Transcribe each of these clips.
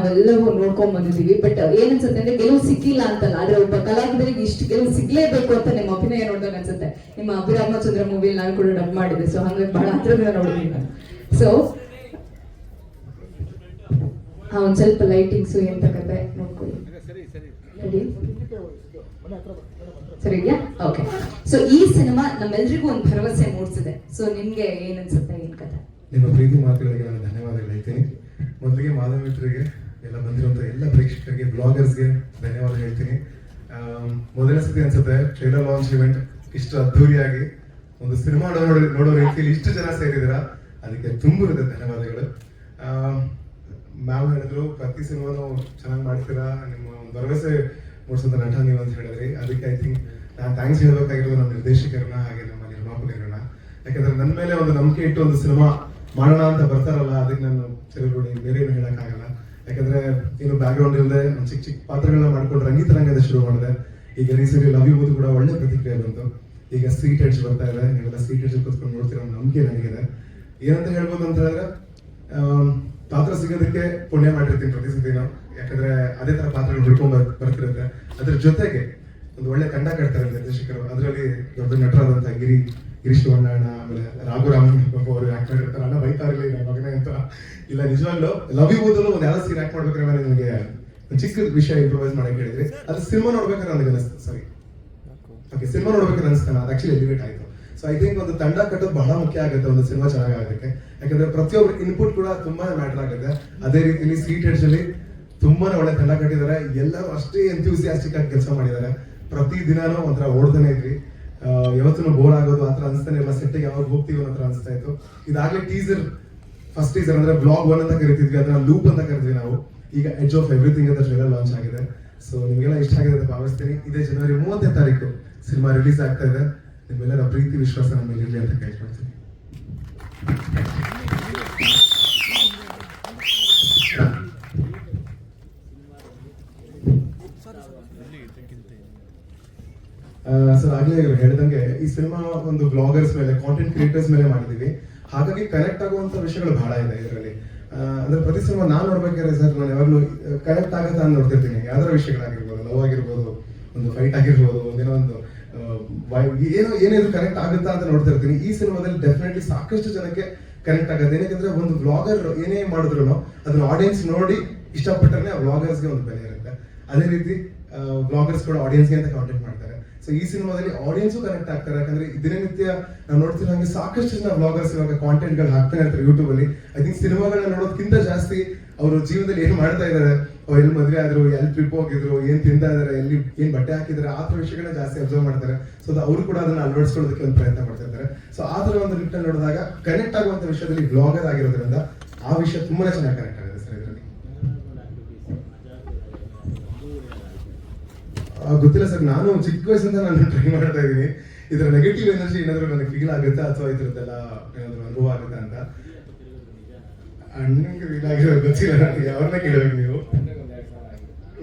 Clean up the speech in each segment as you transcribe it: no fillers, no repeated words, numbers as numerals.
ನಾವೆಲ್ಲವೂ ನೋಡ್ಕೊಂಡ್ ಬಂದಿದೀವಿ. ಬಟ್ ಏನನ್ಸುತ್ತೆ ಅಂದ್ರೆ ಗೆಲುವು ಸಿಕ್ಕಿಲ್ಲ ಅಂತಲ್ಲ, ಆದ್ರೆ ಒಬ್ಬ ಕಲಾವಿದರಿಗೆ ಇಷ್ಟು ಗೆಲುವು ಸಿಗ್ಲೇಬೇಕು ಅಂತ ನಿಮ್ಮ ಅಭಿನಯ ನೋಡಿದಾಗ ಅನ್ಸುತ್ತೆ. ನಿಮ್ಮ ಅಭಿರಾಮಚಂದ್ರ ಮೂವಿಯಲ್ಲಿ ನಾನು ಕೂಡ ಡಬ್ ಮಾಡಿದೆ, ಸೊ ಹಂಗಾಗಿ ಬಹಳ ಹತ್ರದಿಂದ ನೋಡಿದೀನಿ ನಾನು. ಸೊ ಒಂದ್ ಸ್ವಲ್ಪ ಲೈಟಿಂಗ್ಸು ಎಂತ ಕತೆ ನೋಡ್ಕೊಳ್ಳಿ. ಸರಿ ಇದೆಯಾ? ಓಕೆ. ಸೊ ಈ ಸಿನಿಮಾ ನಮ್ಮೆಲ್ರಿಗೂ ಒಂದು ಭರವಸೆ ಮೂಡಿಸಿದೆ. ಸೊ ನಿಮ್ಗೆ ಏನ್ ಅನ್ಸುತ್ತೆ, ಏನ್ ಕತೆ? ನಿಮ್ಮ ಪ್ರೀತಿ ಮಾತುಗಳಿಗೆ ನಾನು ಧನ್ಯವಾದಗಳು ಹೇಳ್ತೀನಿ. ಮೊದಲಿಗೆ ಮಾಧವ ಮಿತ್ರರಿಗೆ, ಎಲ್ಲ ಬಂದಿರುವಂತ ಎಲ್ಲ ಪ್ರೇಕ್ಷಕರಿಗೆ, ಬ್ಲಾಗರ್ಸ್ಗೆ ಧನ್ಯವಾದ ಹೇಳ್ತೀನಿ. ಮೊದಲನೇ ಸತಿ ಅನ್ಸುತ್ತೆ ಟ್ರೈಲರ್ ಲಾಂಚ್ ಇವೆಂಟ್ ಇಷ್ಟು ಅದ್ಧೂರಿಯಾಗಿ ಒಂದು ಸಿನಿಮಾ ನೋಡೋ ರೀತಿಯಲ್ಲಿ ಇಷ್ಟು ಜನ ಸೇರಿದಿರ, ಅದಕ್ಕೆ ತುಂಬಿರುತ್ತೆ ಧನ್ಯವಾದಗಳು. ಮ್ಯಾಮ್ ಹೇಳಿದ್ರು ಪ್ರತಿ ಸಿನಿಮಾನು ಚೆನ್ನಾಗಿ ಮಾಡ್ತೀರಾ, ನಿಮ್ಮ ಒಂದು ಭರವಸೆ ಮೂಡಿಸೋದು ನಟ ನೀವು ಅಂತ ಹೇಳಿದ್ರಿ. ಅದಕ್ಕೆ ಐ ಥಿಂಕ್ ನಾನು ಥ್ಯಾಂಕ್ಸ್ ಹೇಳ್ಬೇಕಾಗಿರೋದು ನಮ್ಮ ನಿರ್ದೇಶಕರನ್ನ, ಹಾಗೆ ನಮ್ಮ ನಿರ್ಮಾಪಕರನ್ನ. ಯಾಕಂದ್ರೆ ನನ್ನ ಮೇಲೆ ಒಂದು ನಂಬಿಕೆ ಇಟ್ಟು ಒಂದು ಸಿನಿಮಾ ಮಾಡೋಣ ಅಂತ ಬರ್ತಾರಲ್ಲ, ಅದಕ್ಕೆ ನಾನು ಸೆಲೆಬ್ರಿಟಿ ಬೇರೆ ಏನು ಹೇಳಕ್ಕಾಗಲ್ಲ. ಯಾಕಂದ್ರೆ ಏನು ಬ್ಯಾಕ್ ಗ್ರೌಂಡ್ ಇಲ್ಲದೆ ಚಿಕ್ಕ ಚಿಕ್ಕ ಪಾತ್ರಗಳನ್ನ ಮಾಡ್ಕೊಂಡು ರಂಗಿತರಂಗದ ಶುರು ಮಾಡಿದೆ. ಈಗ ರೀಸೆಂಟ್ಲಿ ಲವ್ ಯು ಮೂವಿ ಕೂಡ ಒಳ್ಳೆ ಪ್ರತಿಕ್ರಿಯೆ ಬಂತು. ಈಗ ಸ್ಟ್ರೀಟ್ ಎಡ್ಜ್ ಬರ್ತಾ ಇದೆ, ನೀವೆಲ್ಲ ಸ್ಟ್ರೀಟ್ ಎಡ್ಜ್ ಕೂತ್ಕೊಂಡು ನೋಡ್ತಿರೋ ನಂಬಿಕೆ ನನಗಿದೆ. ಏನಂತ ಹೇಳ್ಬೋದು ಅಂತ ಹೇಳಿದ್ರೆ, ಪಾತ್ರ ಸಿಗೋದಕ್ಕೆ ಪುಣ್ಯ ಮಾಡಿರ್ತೀನಿ ಪ್ರತಿ ಸತಿ ನಾವು. ಯಾಕಂದ್ರೆ ಅದೇ ತರ ಪಾತ್ರಗಳು ಹುಡ್ಕೊಂಡ್ ಬರ್ತಿರುತ್ತೆ. ಅದ್ರ ಜೊತೆಗೆ ಒಂದು ಒಳ್ಳೆ ಕಂಡ ಕಟ್ತಾರೆ ನಿರ್ದೇಶಕರು. ಅದರಲ್ಲಿ ದೊಡ್ಡ ನಟರಾದಂತ ಗಿರೀಶ್ ಅಣ್ಣ, ಆಮೇಲೆ ರಾಘುರಾಮನ್ ಅವರು ಆಕ್ಟ್ ಮಾಡಿರ್ತಾರೆ. ಅಣ್ಣ ಬೈತಾ ಇರಲಿ ನನ್ನ ಮಗನೇ ಅಂತ. ಇಲ್ಲ ನಿಜವಾಗ್ಲೂ ಲವ್ ಯು ಓದಲು ಒಂದು ಯಾವ್ದೋ ಸೀನ್ ಆಕ್ಟ್ ಮಾಡ್ಬೇಕಾದ್ರೆ ಮೇಲೆ ನಿಮಗೆ ಒಂದು ಚಿಕ್ಕ ವಿಷಯ ಇಂಪ್ರೂವೈಸ್ ಮಾಡಕ್ಕೆ ಹೇಳಿದ್ರಿ. ಅದು ಸಿನಿಮಾ ನೋಡ್ಬೇಕಾದ್ರೆ ನನಗೆ ಅನಿಸ್ತು. ಸರಿ, ಓಕೆ, ಸಿನಿಮಾ ನೋಡ್ಬೇಕಾದ್ರೆ ಅನಿಸ್ತಾನೆ ಅದು ಆಕ್ಚುಲಿ ಎಲಿವೇಟ್ ಆಯ್ತು. ಸೊ ಐ ಥಿಂಕ್ ಒಂದು ತಂಡ ಕಟ್ಟೋದು ಬಹಳ ಮುಖ್ಯ ಆಗುತ್ತೆ ಒಂದು ಸಿನಿಮಾ ಚೆನ್ನಾಗೋದಕ್ಕೆ. ಯಾಕಂದ್ರೆ ಪ್ರತಿಯೊಬ್ಬರು ಇನ್ಪುಟ್ ಕೂಡ ತುಂಬಾ ಮ್ಯಾಟರ್ ಆಗುತ್ತೆ. ಅದೇ ರೀತಿಯಲ್ಲಿ ಸ್ಟ್ರೀಟ್ ಎಡ್ಜ್ ಅಲ್ಲಿ ತುಂಬಾನೇ ಒಳ್ಳೆ ತಂಡ ಕಟ್ಟಿದ್ದಾರೆ. ಎಲ್ಲರೂ ಅಷ್ಟೇ ಎಂಥ್ಯೂಸಿಯಾಸ್ಟಿಕ್ ಆಗಿ ಕೆಲಸ ಮಾಡಿದ್ದಾರೆ. ಪ್ರತಿ ದಿನಾನು ಒಂಥರ ಓಡ್ತಾನೆ ಇದ್ರಿ. ಯಾವತ್ತೂ ಬೋರ್ ಆಗೋದು ಆತರ ಅನಿಸ್ತಾನೆ ಇಲ್ಲ. ಸೆಟ್ಟಿಗೆ ಯಾವಾಗ ಹೋಗ್ತೀವಿ ಅನ್ನೋ ಅನಿಸ್ತಾ ಇತ್ತು. ಇದಾಗಲೇ ಟೀಸರ್, ಫಸ್ಟ್ ಟೀಸರ್ ಅಂದ್ರೆ ಬ್ಲಾಗ್ 1 ಅಂತ ಕರಿತಿದ್ವಿ, ಅದನ್ನ ಲೂಪ್ ಅಂತ ಕರಿದ್ವಿ ನಾವು. ಈಗ ಎಡ್ಜ್ ಆಫ್ ಎವ್ರಿಥಿಂಗ್ ಅಂತ ಟ್ರೈಲರ್ ಲಾಂಚ್ ಆಗಿದೆ. ಸೊ ನಿಮಗೆಲ್ಲ ಇಷ್ಟ ಆಗಿದೆ ಅಂತ ಭಾವಿಸ್ತೀನಿ. ಇದೇ ಜನವರಿ 30ನೇ ತಾರೀಕು ಸಿನಿಮಾ ರಿಲೀಸ್ ಆಗ್ತಾ ಇದೆ. ನಿಮ್ಮೆಲ್ಲರ ಪ್ರೀತಿ ವಿಶ್ವಾಸ ನಮ್ಮ ಮೇಲೆ ಇರಲಿ ಅಂತ ಕೇಳ್ಕೊಳ್ತೀನಿ. ಸರ್ ಆಗ್ಲೇ ಹೇಳಿದಂಗೆ ಈ ಸಿನಿಮಾ ಒಂದು ಬ್ಲಾಗರ್ಸ್ ಮೇಲೆ, ಕಾಂಟೆಂಟ್ ಕ್ರಿಯೇಟರ್ಸ್ ಮೇಲೆ ಮಾಡಿದೀವಿ. ಹಾಗಾಗಿ ಕನೆಕ್ಟ್ ಆಗುವಂತ ವಿಷಯಗಳು ಬಹಳ ಇದೆ ಇದರಲ್ಲಿ. ಅಂದ್ರೆ ಪ್ರತಿ ಸಿನಿಮಾ ನಾನ್ ನೋಡ್ಬೇಕಾದ್ರೆ ಸರ್ ನಾನು ಯಾವಾಗ್ಲೂ ಕನೆಕ್ಟ್ ಆಗುತ್ತೆ ಅಂತ ನೋಡ್ತಿರ್ತೀನಿ. ಯಾವ್ದಾರ ವಿಷಯಗಳಾಗಿರ್ಬೋದು, ಲವ್ ಆಗಿರ್ಬೋದು, ಒಂದು ಫೈಟ್ ಆಗಿರ್ಬೋದು, ಒಂದೇನೋ ಒಂದು ಏನೇನು ಕನೆಕ್ಟ್ ಆಗುತ್ತಾ ಅಂತ ನೋಡ್ತಿರ್ತೀನಿ. ಈ ಸಿನಿಮಾದಲ್ಲಿ ಡೆಫಿನೆಟ್ಲಿ ಸಾಕಷ್ಟು ಜನಕ್ಕೆ ಕನೆಕ್ಟ್ ಆಗುತ್ತೆ. ಏನಕ್ಕೆ ಒಂದು ವ್ಲಾಗರ್ ಏನೇ ಮಾಡಿದ್ರು ಅದನ್ನ ಆಡಿಯನ್ಸ್ ನೋಡಿ ಇಷ್ಟಪಟ್ಟರೆ ಆ ವ್ಲಾಗರ್ಸ್ಗೆ ಒಂದು ಬೆಲೆ ಇರುತ್ತೆ. ಅದೇ ರೀತಿ ವ್ಲಾಗರ್ಸ್ ಕೂಡ ಆಡಿಯನ್ಸ್ಗೆ ಅಂತ ಕಾಂಟೆಂಟ್ ಮಾಡ್ತಾರೆ. ಸೊ ಈ ಸಿನಿಮಾದಲ್ಲಿ ಆಡಿಯನ್ಸು ಕನೆಕ್ಟ್ ಆಗ್ತಾರೆ. ಯಾಕಂದ್ರೆ ದಿನನಿತ್ಯ ನಾವು ನೋಡ್ತಿರೋ ಹಂಗೆ ಸಾಕಷ್ಟು ಜನ ವ್ಲಾಗರ್ಸ್ ಇವಾಗ ಕಾಂಟೆಂಟ್ ಗಳು ಹಾಕ್ತಾನೆ ಇರ್ತಾರೆ ಯೂಟ್ಯೂಬ್ ಅಲ್ಲಿ. ಐ ಥಿಂಕ್ ಸಿನಿಮಾಗಳನ್ನ ನೋಡೋದಕ್ಕಿಂತ ಜಾಸ್ತಿ ಅವರು ಜೀವನದಲ್ಲಿ ಏನ್ ಮಾಡ್ತಾ ಇದ್ದಾರೆ, ಎಲ್ಲಿ ಮದುವೆ ಆದ್ರು, ಎಲ್ಲಿ ಟ್ರಿಪ್ ಹೋಗಿದ್ರು, ಏನ್ ತಿಂತಾ ಇದಾರೆ, ಎಲ್ಲಿ ಏನ್ ಬಟ್ಟೆ ಹಾಕಿದ್ದಾರೆ, ಆ ತರ ವಿಷಯಗಳನ್ನ ಜಾಸ್ತಿ ಅಬ್ಸರ್ವ್ ಮಾಡ್ತಾರೆ. ಸೊ ಅವರು ಕೂಡ ಅದನ್ನ ಅಳವಡಿಸ್ಕೊಳ್ಳೋದಕ್ಕೆ ಒಂದು ಪ್ರಯತ್ನ ಮಾಡ್ತಾ ಇದ್ದಾರೆ. ಸೊ ಆ ತರ ಒಂದು ನಿಟ್ಟಿನಲ್ಲಿ ನೋಡಿದಾಗ ಕನೆಕ್ಟ್ ಆಗುವಂತ ವಿಷಯದಲ್ಲಿ ಬ್ಲಾಗರ್ ಆಗಿರೋದ್ರಿಂದ ಆ ವಿಷಯ ತುಂಬಾನೇ ಚೆನ್ನಾಗಿ ಕನೆಕ್ಟ್ ಆಗುತ್ತೆ ಸರ್ ಇದರಲ್ಲಿ. ಗೊತ್ತಿಲ್ಲ ಸರ್, ನಾನು ಚಿಕ್ಕ ವಯಸ್ಸಿಂದ ನಾನು ಟ್ರೈ ಮಾಡ್ತಾ ಇದ್ದೀನಿ. ಇದರ ನೆಗೆಟಿವ್ ಎನರ್ಜಿ ಏನಾದ್ರು ನನಗೆ ಫೀಲ್ ಆಗುತ್ತಾ ಅಥವಾ ಇದ್ರದ್ದೆಲ್ಲ ಏನಾದ್ರು ಅನುಭವ ಆಗುತ್ತಾ ಅಂತ. ಅಣ್ಣಂಗೆ ಫೀಲ್ ಆಗಿರೋ ಗೊತ್ತಿಲ್ಲ ನನಗೆ, ಅವ್ರನ್ನ ಕೇಳಬೇಕು ನೀವು.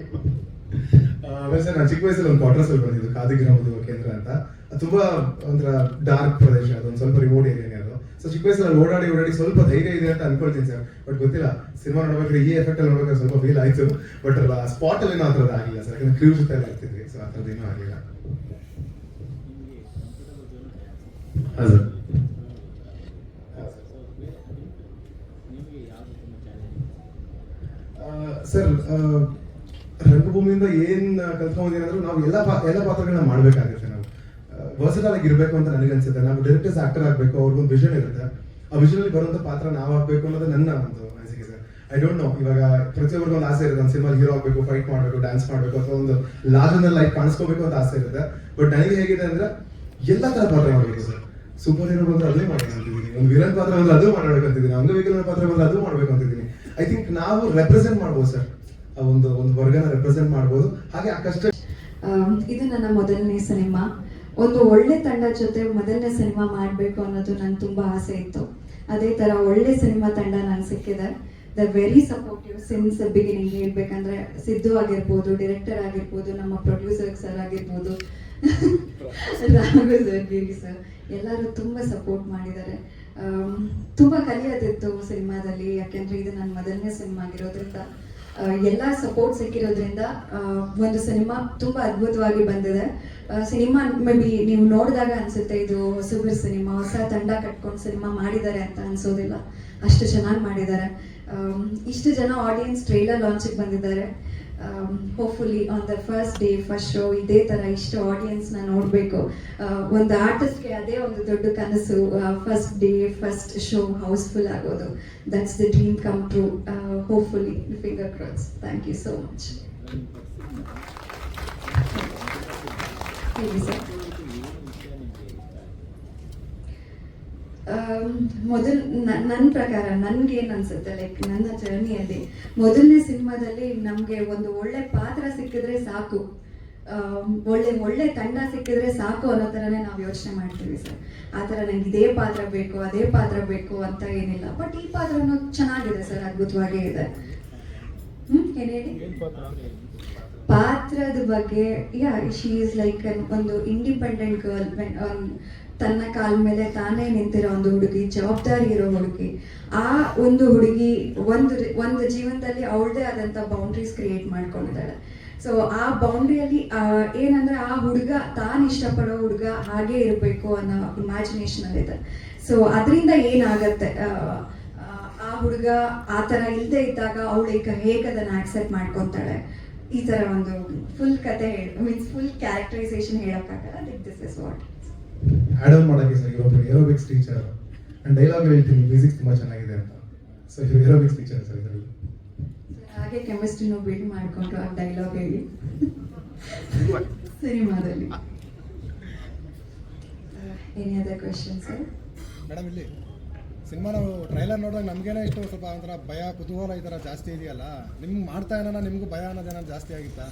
ಆಮೇಲೆ ಸರ್ ನಾನು ಚಿಕ್ಕ ವಯಸ್ಸಲ್ಲಿ ಒಂದು ಕ್ವಾರ್ಟರ್ಸ್ ಅಲ್ಲಿ ಬಂದಿದ್ದು, ಕಾದಿಗ್ರಾಮದ ಕೇಂದ್ರ ಅಂತ. ಅದು ತುಂಬಾ ಒಂಥರ ಡಾರ್ಕ್ ಪ್ರದೇಶ, ಅದೊಂದು ಸ್ವಲ್ಪ ರಿಮೋಟ್ ಏರಿಯಾನೇ ಅದು. ಸೊ ಚಿಕ್ಕ ವಯಸ್ಸಲ್ಲಿ ಓಡಾಡಿ ಸ್ವಲ್ಪ ಧೈರ್ಯ ಇದೆ ಅಂತ ಅನ್ಕೊಳ್ತೀನಿ ಸರ್. ಬಟ್ ಗೊತ್ತಿಲ್ಲ, ಸಿನಿಮಾ ನೋಡ್ಬೇಕಾದ್ರೆ ಈ ಎಫೆಕ್ಟ್ ಅಲ್ಲಿ ನೋಡ್ಬೇಕಾದ್ರೆ ಸ್ವಲ್ಪ ಫೀಲ್ ಆಯ್ತು. ಬಟ್ ಅಲ್ಲ ಸ್ಪಾಟ್ ಅಲ್ಲಿ ಆ ಥರದ್ದು ಆಗಿಲ್ಲ ಸರ್, ಯಾಕಂದ್ರೆ ಕ್ರೂ ಜೊತೆ ಎಲ್ಲ ಇರ್ತಿದ್ವಿ. ಸೊ ಆ ಥರದ್ದು ಏನೂ ಆಗಿಲ್ಲ. ಸರ್ ರಂಗಭೂಮಿಯಿಂದ ಏನ್ ಕಲ್ತ್ಕೊಂಡ್ಬಂದೇನಂದ್ರೆ ನಾವು ಎಲ್ಲ ಪಾತ್ರಗಳನ್ನ ಮಾಡ್ಬೇಕಾಗುತ್ತೆ. ನಾವು ವರ್ಸಟೈಲ್ ಆಗಿ ಇರ್ಬೇಕು ಅಂತ ನನಗೆ ಅನ್ಸುತ್ತೆ. ನಾವು ಡೈರೆಕ್ಟರ್ಸ್ ಆಕ್ಟರ್ ಆಗ್ಬೇಕು, ಅವ್ರಿಗೊಂದು ವಿಷನ್ ಇರುತ್ತೆ. ಆ ವಿಷನ್ ಅಲ್ಲಿ ಬರುವಂತ ಪಾತ್ರ ನಾವು ಆಗ್ಬೇಕು ಅನ್ನೋದು ನನ್ನ ಒಂದು ಅನಿಸಿಕೆ ಸರ್. ಐ ಡೋಂಟ್ ನೋ, ಇವಾಗ ಪ್ರತಿಯೊಬ್ಬರಿಗೂ ಒಂದು ಆಸೆ ಇರುತ್ತೆ, ಒಂದು ಸಿನಿಮಾ ಹೀರೋ ಆಗ್ಬೇಕು, ಫೈಟ್ ಮಾಡ್ಬೇಕು, ಡ್ಯಾನ್ಸ್ ಮಾಡ್ಬೇಕು, ಅಥವಾ ಒಂದು ಲಾರ್ಜರ್ ಲೈಫ್ ಕಾಣಿಸ್ಕೋಬೇಕು ಅಂತ ಆಸೆ ಇರುತ್ತೆ. ಬಟ್ ನನಗೆ ಹೇಗಿದೆ ಅಂದ್ರೆ ಎಲ್ಲಾ ತರ ಪಾತ್ರ ಮಾಡ್ಬೇಕು ಸರ್. ಸೂಪರ್ ಹೀರೋ ಬಂದ್ರೆ ಅದೇ ಮಾಡ್ಬೇಕಂತಿದ್ದೀನಿ, ಒಂದು ವಿಲನ್ ಪಾತ್ರ ಬಂದ್ರೆ ಅದು ಮಾಡ್ಬೇಕಂತಿದ್ದೀನಿ, ಅಂಗವಿಕಲನ ಪಾತ್ರ ಬಂದ್ರೆ ಅದು ಮಾಡ್ಬೇಕು ಅಂತಿದ್ದೀನಿ. ಐ ಥಿಂಕ್ ನಾವು ರೆಪ್ರೆಸೆಂಟ್ ಮಾಡ್ಬೋದು ಸರ್, ಒಂದು ವರ್ಗನ ರೆಪ್ರೆಸೆಂಟ್ ಮಾಡ್ಬೋದು. ಹಾಗೆ ಆ ಕಷ್ಟ. ಇದು ನನ್ನ ಮೊದಲನೇ ಸಿನಿಮಾ. ಒಂದು ಒಳ್ಳೆ ತಂಡ ಜೊತೆ ಮೊದಲನೇ ಸಿನಿಮಾ ಮಾಡಬೇಕು ಅನ್ನೋದು ನನ್ ತುಂಬಾ ಆಸೆ ಇತ್ತು. ಅದೇ ತರ ಒಳ್ಳೆ ಸಿನಿಮಾ ತಂಡ ನಂಗೆ ಸಿಕ್ಕಿದೆ. The very supportive since beginning. ಹೇಳ್ಬೇಕಂದ್ರೆ ಸಿದ್ದು ಆಗಿರ್ಬೋದು, ಡೈರೆಕ್ಟರ್ ಆಗಿರ್ಬೋದು, ನಮ್ಮ ಪ್ರೊಡ್ಯೂಸರ್ ಸರ್ ಆಗಿರ್ಬೋದು, ರಾಘು ಸರ್, ಗಿರಿ ಸರ್, ಎಲ್ಲರೂ ತುಂಬಾ ಸಪೋರ್ಟ್ ಮಾಡಿದ್ದಾರೆ. ತುಂಬಾ ಕಲಿಯೋದಿತ್ತು ಸಿನಿಮಾದಲ್ಲಿ, ಯಾಕೆಂದ್ರೆ ಇದು ನನ್ನ ಮೊದಲನೇ ಸಿನಿಮಾ ಆಗಿರೋದ್ರಿಂದ ಎಲ್ಲ ಸಪೋರ್ಟ್ ಸಿಕ್ಕಿರೋದ್ರಿಂದ ಒಂದು ಸಿನಿಮಾ ತುಂಬ ಅದ್ಭುತವಾಗಿ ಬಂದಿದೆ. ಸಿನಿಮಾ ಮೇ ಬಿ ನೀವು ನೋಡಿದಾಗ ಅನ್ಸುತ್ತೆ ಇದು ಹೊಸಬ್ರ ಸಿನಿಮಾ, ಹೊಸ ತಂಡ ಕಟ್ಕೊಂಡು ಸಿನಿಮಾ ಮಾಡಿದ್ದಾರೆ ಅಂತ ಅನ್ಸೋದಿಲ್ಲ, ಅಷ್ಟು ಚೆನ್ನಾಗಿ ಮಾಡಿದ್ದಾರೆ. ಇಷ್ಟು ಜನ ಆಡಿಯನ್ಸ್ ಟ್ರೈಲರ್ ಲಾಂಚಿಗೆ ಬಂದಿದ್ದಾರೆ. Hopefully on the first day first show ಇದೇ ಥರ ಇಷ್ಟು ಆಡಿಯನ್ಸ್ನ ನೋಡಬೇಕು. ಒಂದು ಆರ್ಟಿಸ್ಟ್ಗೆ ಅದೇ ಒಂದು ದೊಡ್ಡ ಕನಸು, first day first show housefull ಆಗೋದು. That's the dream come true. Hopefully finger cross. Thank you so much. ಹೇಳಿ ಸರ್. ಮೊದಲು ನನ್ನ ಪ್ರಕಾರ ನನ್ಗೇನು ಅನ್ಸುತ್ತೆ, ಲೈಕ್ ನನ್ನ ಜರ್ನಿಯಲ್ಲಿ ಮೊದಲನೇ ಸಿನಿಮಾದಲ್ಲಿ ನಮಗೆ ಒಂದು ಒಳ್ಳೆ ಪಾತ್ರ ಸಿಕ್ಕಿದ್ರೆ ಸಾಕು, ಒಳ್ಳೆ ತಂಡ ಸಿಕ್ಕಿದ್ರೆ ಸಾಕು ಅನ್ನೋ ಥರನೇ ನಾವು ಯೋಚನೆ ಮಾಡ್ತೀವಿ ಸರ್. ಆ ಥರ ನಂಗೆ ಇದೇ ಪಾತ್ರ ಬೇಕು ಅದೇ ಪಾತ್ರ ಬೇಕು ಅಂತ ಏನಿಲ್ಲ. ಬಟ್ ಈ ಪಾತ್ರನೂ ಚೆನ್ನಾಗಿದೆ ಸರ್, ಅದ್ಭುತವಾಗೇ ಇದೆ. ಏನು ಹೇಳಿ ಪಾತ್ರದ ಬಗ್ಗೆ? ಯಾ, ಶಿ ಈಸ್ ಲೈಕ್ ಒಂದು ಇಂಡಿಪೆಂಡೆಂಟ್ ಗರ್ಲ್, ತನ್ನ ಕಾಲ ಮೇಲೆ ತಾನೇ ನಿಂತಿರೋ ಒಂದು ಹುಡುಗಿ, ಜವಾಬ್ದಾರಿ ಇರೋ ಹುಡುಗಿ. ಆ ಒಂದು ಹುಡುಗಿ ಒಂದು ಜೀವನದಲ್ಲಿ ಅವಳದೇ ಆದಂಥ ಬೌಂಡ್ರೀಸ್ ಕ್ರಿಯೇಟ್ ಮಾಡ್ಕೊಂಡಿದ್ದಾಳೆ. ಸೊ ಆ ಬೌಂಡ್ರಿಯಲ್ಲಿ ಏನಂದ್ರೆ ಆ ಹುಡುಗ ತಾನು ಇಷ್ಟಪಡೋ ಹುಡುಗ ಹಾಗೇ ಇರಬೇಕು ಅನ್ನೋ ಇಮ್ಯಾಜಿನೇಷನ್ ಇದೆ. ಸೊ ಅದರಿಂದ ಏನಾಗತ್ತೆ, ಆ ಹುಡುಗ ಆ ಥರ ಇಲ್ಲದೆ ಇದ್ದಾಗ ಅವಳು ಈಗ ಹೇಗೆ ಅದನ್ನು ಆಕ್ಸೆಪ್ಟ್ ಮಾಡ್ಕೊತಾಳೆ, ಈ ಥರ ಒಂದು ಫುಲ್ ಕತೆ ಮೀನ್ಸ್ ಫುಲ್ ಕ್ಯಾರೆಕ್ಟರೈಸೇಷನ್ ಹೇಳೋಕ್ಕಾಗಲ್ಲ. This is what add on ಮಾಡೋಕ್ಕೆ ಸರ್. ಇವೊಬ್ಬರು ಏರೋಬಿಕ್ಸ್ ಟೀಚರ್, ನಾನು ಡೈಲಾಗ್ ಹೇಳ್ತೀನಿ, ಮ್ಯೂಸಿಕ್ ತುಂಬ ಚೆನ್ನಾಗಿದೆ ಅಂತ. ಸೊ ಇವರು ಏರೋಬಿಕ್ಸ್ ಟೀಚರ್ ಸರ್ ಇದರಲ್ಲಿ. ಹಾಗೆ ಕೆಮಿಸ್ಟ್ರಿನೂ ಬಿಲ್ಡ್ ಮಾಡಿಕೊಂಡು ಆ ಡೈಲಾಗ್ ಹೇಳಿ ಸಿನಿಮಾದಲ್ಲಿ. Any other question sir? Madam, ಇಲ್ಲಿ ಸಿನಿಮಾ ನಾವು ಟ್ರೈಲರ್ ನೋಡಿದಾಗ ನಮಗೇನೆ ಇಷ್ಟು ಸ್ವಲ್ಪ ಒಂಥರ ಭಯ ಕುತೂಹಲ ಈ ಥರ ಜಾಸ್ತಿ ಇದೆಯಲ್ಲ, ನಿಮ್ಗೆ ಮಾಡ್ತಾ ಏನೋ ನಿಮಗೂ ಭಯ ಅನ್ನೋದೇನೋ ಜಾಸ್ತಿ ಆಗಿತ್ತಾ?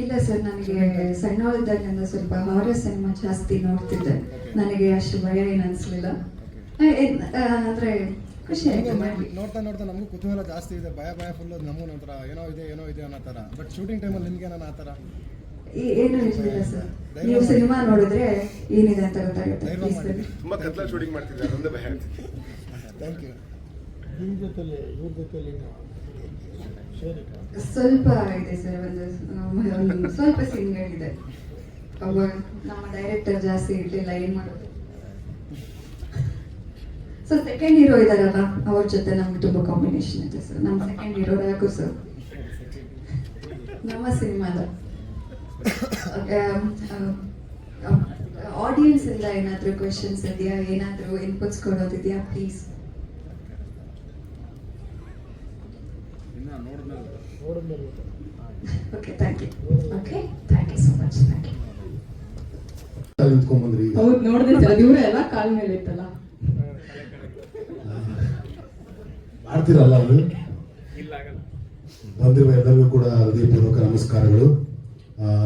ಇಲ್ಲ ಸರ್, ನನಗೆ ಸಣ್ಣವಳಿದ್ದಾಗಿಂದ ಸ್ವಲ್ಪ ಹಾರರ್ ಸಿನಿಮಾ ಜಾಸ್ತಿ ನೋಡ್ತಿದ್ದೆ. ನನಗೆ ಅಷ್ಟು ಭಯ ಏನು ಅನಿಸ್ಲಿಲ್ಲ. ಅಂದ್ರೆ ಖುಷಿ ಆಯ್ತು ಮಾಡಿ. ನೋಡ್ತಾ ನಮಗೂ ಕುತೂಹಲ ಜಾಸ್ತಿ ಇದೆ, ಭಯ ಫುಲ್ ನಮಗೂ ಒಂಥರ ಏನೋ ಇದೆ ಅನ್ನೋ ಥರ. ಬಟ್ ಶೂಟಿಂಗ್ ಟೈಮಲ್ಲಿ ನಿಮ್ಗೆ ಏನೋ ಆ ಥರ ಏನು ಇರಲಿಲ್ಲ ಸರ್. ನೀವು ಸಿನಿಮಾ ನೋಡಿದ್ರೆ ಏನಿದೆ ಅಂತ ಗೊತ್ತಾಗುತ್ತೆ. ತುಂಬ ಕತ್ಲ ಶೂಟಿಂಗ್ ಮಾಡ್ತಿದ್ದಾರೆ, ಅದೊಂದೇ ಭಯ. Thank you. ಸ್ವಲ್ಪ ಇದೆ ಸರ್, ಒಂದು ಸ್ವಲ್ಪ ಸೀನ್ಗಳಿದೆ. ನಮ್ಮ ಡೈರೆಕ್ಟರ್ ಜಾಸ್ತಿ ಇರಲಿಲ್ಲ, ಏನು ಮಾಡೋದು. ಸೊ ಸೆಕೆಂಡ್ ಹೀರೋ ಇದಾರಲ್ಲ, ಅವ್ರ ಜೊತೆ ನಮ್ಗೆ ತುಂಬ ಕಾಂಬಿನೇಷನ್ ಇದೆ ಸರ್. ನಮ್ಮ ಸೆಕೆಂಡ್ ಹೀರೋ ರಾಘು ಸರ್ ನಮ್ಮ ಸಿನಿಮಾದ. ಆಡಿಯನ್ಸ್ ಇಂದ ಏನಾದರೂ ಕ್ವೆಶನ್ಸ್ ಇದೆಯಾ, ಏನಾದರೂ ಇನ್ಪುಟ್ಸ್ ಕೊಡೋದಿದೆಯಾ please? Okay, thank you. Okay, thank you so much. Thank you. ನಿಂತ್ಕೊಂಡ್ಬಂದ್ರಿ. ಹೌದು, ನೋಡಿದ್ರೆ ಸರ್ ಇವರೇ ಎಲ್ಲ ಕಾಲ ಮೇಲೆ ಇತ್ತಲ್ಲ. ಮಾಡ್ತೀರಲ್ಲ ಅವರು. ಬಂದಿರುವ ಎಲ್ಲರಿಗೂ ಕೂಡ ಹೃದಯಪೂರ್ವಕ ನಮಸ್ಕಾರಗಳು.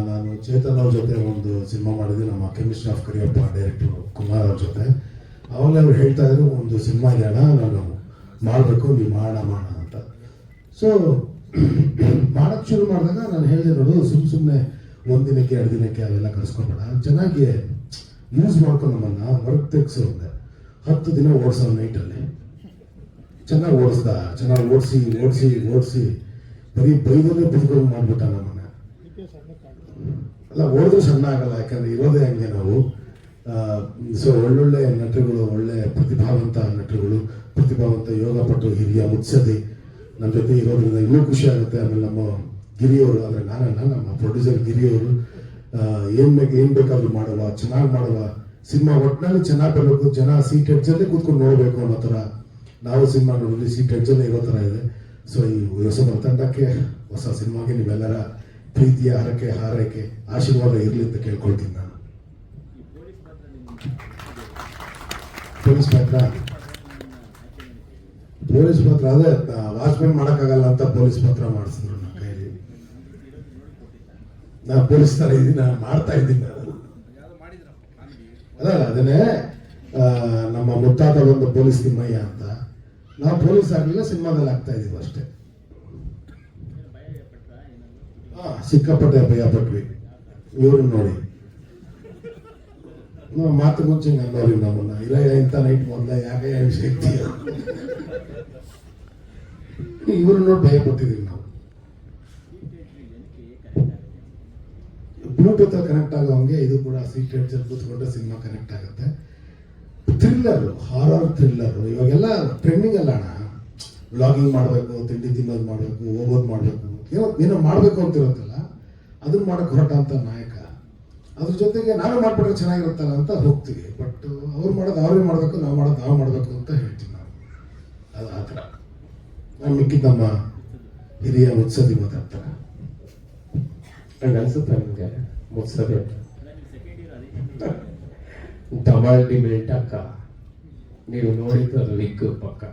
ನಾನು ಚೇತನ್ ಅವ್ರ ಜೊತೆ ಒಂದು ಸಿನಿಮಾ ಮಾಡಿದ್ವಿ, ನಮ್ಮ chemistry of Kariyappa director Kumar ಅವ್ರ ಜೊತೆ. ಅವಾಗಲೇ ಅವ್ರು ಹೇಳ್ತಾ ಇದ್ರು, ಒಂದು ಸಿನಿಮಾ ಇದೆ ಅಣ್ಣ, ನಾನು ಮಾಡಬೇಕು, ನೀವು ಮಾಡೋಣ ಅಂತ. ಸೊ ಮಾಡೋಕ್ಕೆ ಶುರು ಮಾಡಿದಾಗ ನಾನು ಹೇಳಿದೆ, ನೋಡು, ಸುಮ್ಮನೆ ಒಂದಿನಕ್ಕೆ 2 ದಿನಕ್ಕೆ ಅವೆಲ್ಲ ಕರ್ಸ್ಕೊಬೇಡ, ಚೆನ್ನಾಗಿ ಯೂಸ್ ಮಾಡ್ಕೊಂಡು ನಮ್ಮನ್ನು ಹೊರಗೆ ತೆಗ್ಸು ಅಂದೆ. 10 ದಿನ ಓಡಿಸೋ ನೈಟಲ್ಲಿ ಚೆನ್ನಾಗಿ ಓಡಿಸಿ ಬರೀ ಬೈದಲ್ಲೇ ಬದುಕೊಂಡು ಮಾಡ್ಬಿಟ್ಟ ನಮ್ಮನ್ನ. ಅಲ್ಲ, ಓಡಿದ್ರು ಸಣ್ಣ ಆಗಲ್ಲ, ಯಾಕಂದ್ರೆ ಇರೋದೇ ಹಂಗೆ ನಾವು. ಸೊ ಒಳ್ಳೊಳ್ಳೆ ನಟರುಗಳು, ಒಳ್ಳೆ ಪ್ರತಿಭಾವಂತ ನಟರುಗಳು, ಪ್ರತಿಭಾವಂತ ಯೋಗಪಟ್ಟು ಹಿರಿಯ ಮುತ್ಸದಿ ನಮ್ಮ ಜೊತೆ ಇರೋದ್ರಿಂದ ಇನ್ನೂ ಖುಷಿ ಆಗುತ್ತೆ. ಆಮೇಲೆ ನಮ್ಮ ಗಿರಿಯವರು, ಅಂದರೆ ನಾನಲ್ಲ, ನಮ್ಮ ಪ್ರೊಡ್ಯೂಸರ್ ಗಿರಿಯವರು ಏನು ಬೇಕಾದ್ರೂ ಮಾಡುವ, ಚೆನ್ನಾಗಿ ಮಾಡುವ, ಸಿನಿಮಾ ಒಟ್ಟಿನಲ್ಲಿ ಚೆನ್ನಾಗಿ ಬರಬೇಕು, ಜನ ಸೀಟ್ ಎಡ್ಜಲ್ಲೇ ಕೂತ್ಕೊಂಡು ನೋಡಬೇಕು ಅನ್ನೋ ಥರ ನಾವು ಸಿನಿಮಾ ನೋಡಿದ್ವಿ, ಸೀಟ್ ಎಡ್ಜಲ್ಲೇ ಇರೋ ಥರ ಇದೆ. ಸೊ ಈ ಹೊಸ ತಂಡಕ್ಕೆ, ಹೊಸ ಸಿನಿಮಾಗೆ ನೀವೆಲ್ಲರ ಪ್ರೀತಿಯ ಹಾರೈಕೆ ಆಶೀರ್ವಾದ ಇರಲಿ ಅಂತ ಕೇಳ್ಕೊಳ್ತೀನಿ ನಾನು. ಪೊಲೀಸ್ ಪಾತ್ರ ಅದೇ ವಾಚ್ಮೆನ್ ಮಾಡೋಕ್ಕಾಗಲ್ಲ ಅಂತ ಪೊಲೀಸ್ ಪಾತ್ರ ಮಾಡಿಸಿದ್ರು ನನ್ನ ಕೈಲಿ. ನಾ ಪೊಲೀಸ್ ತರ ಇದ್ದೀನಿ, ನಾನು ಮಾಡ್ತಾ ಇದ್ದೀನಿ. ಅಲ್ಲ, ಅದನ್ನೇ ನಮ್ಮ ಮುತ್ತಾತ ಒಂದು ಪೊಲೀಸ್ ತಿಮ್ಮಯ್ಯ ಅಂತ, ನಾವು ಪೊಲೀಸ್ ಆಗಲಿಲ್ಲ, ಸಿನಿಮಾದಲ್ಲಿ ಆಗ್ತಾ ಇದೀವಿ ಅಷ್ಟೇ. ಸಿಕ್ಕಾಪಟ್ಟೆ ಭಯ ಪಟ್ವಿ ಇವ್ರನ್ನ ನೋಡಿ. ಮಾತು ಮುಂಚೆ ನೋಡಿ ನಮ್ಮನ್ನ, ಇಲ್ಲ ಇಂಥ ನೈಟ್ ಮೊದಲ ಯಾಕೆ ಶಕ್ತಿ ಇವ್ರನ್ನ ನೋಡಿ ಭಯ ಪಟ್ಟಿದ್ದೀವಿ ನಾವು. ಬ್ಲೂಟೂತ್ ಕನೆಕ್ಟ್ ಆಗೋಂಗೆ ಇದು ಕೂಡ ಸೀಟೆಡ್ ಜೊತೆ ಕೂತ್ಕೊಂಡ್ರೆ ಸಿನಿಮಾ ಕನೆಕ್ಟ್ ಆಗುತ್ತೆ. ಥ್ರಿಲ್ಲರು, ಹಾರರ್ ಥ್ರಿಲ್ಲರು ಇವಾಗೆಲ್ಲ ಟ್ರೆಂಡಿಂಗ್ ಅಲ್ಲ ಅಣ್ಣ. ವ್ಲಾಗಿಂಗ್ ಮಾಡಬೇಕು, ತಿಂಡಿ ತಿನ್ನೋದು ಮಾಡಬೇಕು, ಹೋಗೋದು ಮಾಡಬೇಕು, ಏನೋ ಮಾಡಬೇಕು ಅಂತ ಇರುತ್ತಲ್ಲ, ಅದನ್ನ ಮಾಡಕ್ಕೆ ಹೊರಟ ಅಂತ ನಾಯಕ. ಅದ್ರ ಜೊತೆಗೆ ನಾವೇ ಮಾಡ್ಬಿಟ್ರೆ ಚೆನ್ನಾಗಿರುತ್ತಲ್ಲ ಅಂತ ಹೋಗ್ತೀವಿ. ಬಟ್ ಅವ್ರು ಮಾಡೋದು ಅವರೇ ಮಾಡಬೇಕು, ನಾವು ಮಾಡೋದು ನಾವು ಮಾಡಬೇಕು ಅಂತ ಹೇಳ್ತೀವಿ ನಾವು. ಅದು ಆ ಥರ. ನಾನು ಮಿಕ್ಕಿದ ನಮ್ಮ ಹಿರಿಯ ಮುತ್ಸದಿ ಮಾತಾಡ್ತಾರೆ. ನಂಗೆ ಅನ್ಸುತ್ತೆ ನಿಮಗೆ ಮುತ್ಸದಿ ಅಂತ ಡಬಲ್ ಡಿಮೇಟ್ ಅಕ್ಕ, ನೀವು ನೋಡಿದ್ದು ಅದು ವಿಗ್ ಪಕ್ಕ.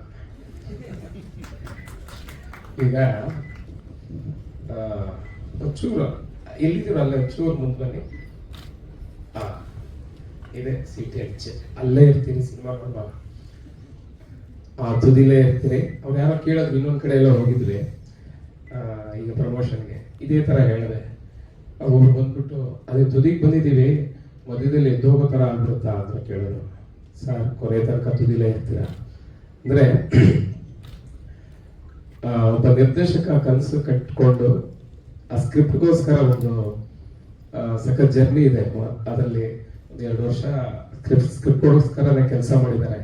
ಈಗ ಚೂರು ಎಲ್ಲಿದ್ದೀರ ಅಲ್ಲೇ ಚೂರು ಮುಂದೆ ಬನ್ನಿ. ಇದೆ ಸಿಟಿ ಹೆಚ್ಚೆ, ಅಲ್ಲೇ ಇರ್ತೀರಿ ಸಿನಿಮಾ ನೋಡುವಾಗ. ತುದಿಲೇ ಇರ್ತೀರಿ. ಅವ್ರು ಯಾರೋ ಕೇಳೋದು ಇನ್ನೊಂದ್ ಕಡೆ ಎಲ್ಲ ಹೋಗಿದ್ವಿ ಈಗ ಪ್ರಮೋಷನ್ಗೆ, ಇದೇ ತರ ಹೇಳಿದೆ. ಅವ್ರು ಬಂದ್ಬಿಟ್ಟು ಅದೇ ತುದಿಗೆ ಬಂದಿದ್ದೀವಿ, ಮಧ್ಯದಲ್ಲಿ ಎದ್ದೋಗೋ ಥರ ಆಗ್ಬಿಡುತ್ತಾ ಅಂತ ಕೇಳೋರು. ಸರ್ ಕೊನೆ ತನಕ ತುದಿಲೇ ಇರ್ತೀರ ಅಂದ್ರೆ ಒಬ್ಬ ನಿರ್ದೇಶಕ ಕನಸು ಕಟ್ಕೊಂಡು ಆ ಸ್ಕ್ರಿಪ್ಟ್ಗೋಸ್ಕರ ಒಂದು ಸಖತ್ ಜರ್ನಿ ಇದೆ. ಅದರಲ್ಲಿ 2 ವರ್ಷ ಸ್ಕ್ರಿಪ್ಟ್ಗೋಸ್ಕರನೇ ಕೆಲಸ ಮಾಡಿದ್ದಾರೆ.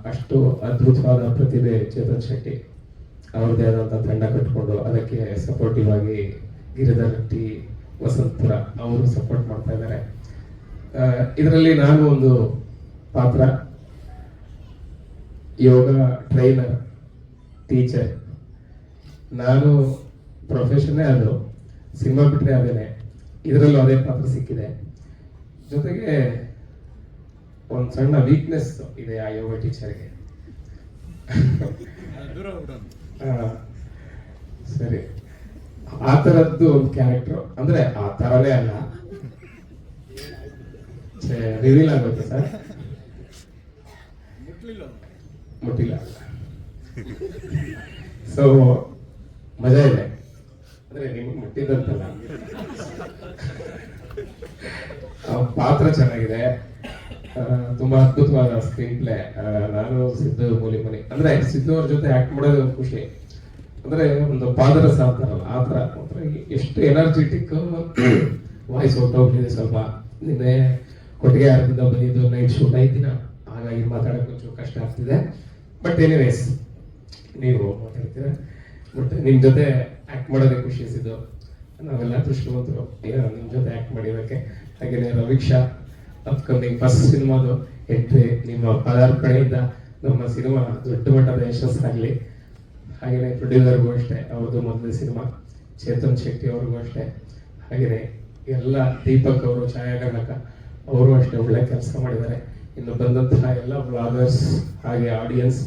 ಅಷ್ಟು ಅದ್ಭುತವಾದ ಪ್ರತಿಭೆ ಚೇತನ್ ಶೆಟ್ಟಿ. ಅವ್ರದ್ದೇ ಆದಂಥ ತಂಡ ಕಟ್ಕೊಂಡು ಅದಕ್ಕೆ ಸಪೋರ್ಟಿವ್ ಆಗಿ ಗಿರಿಧರ್ ರೆಡ್ಡಿ, ವಸಂತಪುರ ಅವರು ಸಪೋರ್ಟ್ ಮಾಡ್ತಾ ಇದ್ದಾರೆ. ಇದರಲ್ಲಿ ನಾನು ಒಂದು ಪಾತ್ರ, ಯೋಗ ಟ್ರೈನರ್, ಟೀಚರ್. ನಾನು ಪ್ರೊಫೆಷನ್ನೇ ಅದು, ಸಿನಿಮಾ ಬಿಟ್ಟರೆ ಅದೇನೆ. ಇದರಲ್ಲೂ ಅದೇ ಪಾತ್ರ ಸಿಕ್ಕಿದೆ. ಜೊತೆಗೆ ಒಂದು ಸಣ್ಣ ವೀಕ್ನೆಸ್ ಇದೆ ಆ ಯೋಗ ಟೀಚರ್ಗೆ. ಸರಿ, ಆ ಥರದ್ದು ಒಂದು ಕ್ಯಾರೆಕ್ಟರ್, ಅಂದ್ರೆ ಆ ಥರನೇ ಅಲ್ಲ, ರಿವೀಲ್ ಆಗುತ್ತೆ ಸರ್. ಮುಟ್ಟಿಲ್ಲ. ಸೊ ಮಜಾ ಇದೆ, ಅಂದ್ರೆ ನಿಮ್ಗೆ ಮುಟ್ಟಿದಂತಲ್ಲ, ಪಾತ್ರ ಚೆನ್ನಾಗಿದೆ, ತುಂಬಾ ಅದ್ಭುತವಾದ ಸ್ಕ್ರೀನ್ ಪ್ಲೇ. ನಾನು ಸಿದ್ದು ಮೂಲಿಮನಿ, ಅಂದ್ರೆ ಸಿದ್ದು ಅವ್ರ ಜೊತೆ ಆಕ್ಟ್ ಮಾಡೋದು ಒಂದು ಖುಷಿ. ಅಂದ್ರೆ ಒಂದು ಪಾದರಸ ಅಂತಾರಲ್ಲ ಆ ಥರ, ಎಷ್ಟು ಎನರ್ಜೆಟಿಕ್. ವಾಯ್ಸ್ ಹೊರಟೋಗ್ಲಿದೆ ಸ್ವಲ್ಪ, ನಿನ್ನೆ ಕೊಟ್ಟಿಗೆ ಆರದಿಂದ ಬಂದಿದ್ದು, ನೈಟ್ ಶೂಟ್ 5 ದಿನ, ಹಾಗಾಗಿ ಮಾತಾಡೋಕೆ ಒಂಚೂರು ಕಷ್ಟ ಆಗ್ತಿದೆ. ಬಟ್ ಎನಿವೇಸ್ ನೀವು ಮಾತಾಡ್ತೀರ, ಬಟ್ ನಿಮ್ ಜೊತೆ ಆಕ್ಟ್ ಮಾಡೋದೇ ಖುಷಿ ಸಿದ್ದು. ನಾವೆಲ್ಲ ದೃಷ್ಟಿವಂತರು ನಿಮ್ ಜೊತೆ ಆಕ್ಟ್ ಮಾಡಿರೋಕ್ಕೆ. ಹಾಗೇನೆ ರವೀಕ್ಷಾ ಅಪ್ಕಮಿಂಗ್ ಫಸ್ಟ್ ಸಿನಿಮಾದು ಎಂಟ್ರಿ, ನಿಮ್ಮ ಪದಾರ್ಪಣೆಯಿಂದ ನಮ್ಮ ಸಿನಿಮಾ ದೊಡ್ಡ ಮಟ್ಟದ ಯಶಸ್ಸಾಗಲಿ. ಹಾಗೆಯೇ ಪ್ರೊಡ್ಯೂಸರ್ಗೂ ಅಷ್ಟೇ, ಅವ್ರದ್ದು ಮೊದಲನೇ ಸಿನಿಮಾ. ಚೇತನ್ ಶೆಟ್ಟಿ ಅವ್ರಿಗೂ ಅಷ್ಟೇ. ಹಾಗೆಯೇ ಎಲ್ಲ ದೀಪಕ್ ಅವರು, ಛಾಯಾಗ್ರಾಹಕ ಅವರು ಅಷ್ಟೇ ಒಳ್ಳೆ ಕೆಲಸ ಮಾಡಿದ್ದಾರೆ. ಇನ್ನು ಬಂದಂತಹ ಎಲ್ಲ ಬ್ಲಾಗರ್ಸ್ ಹಾಗೆ ಆಡಿಯನ್ಸ್,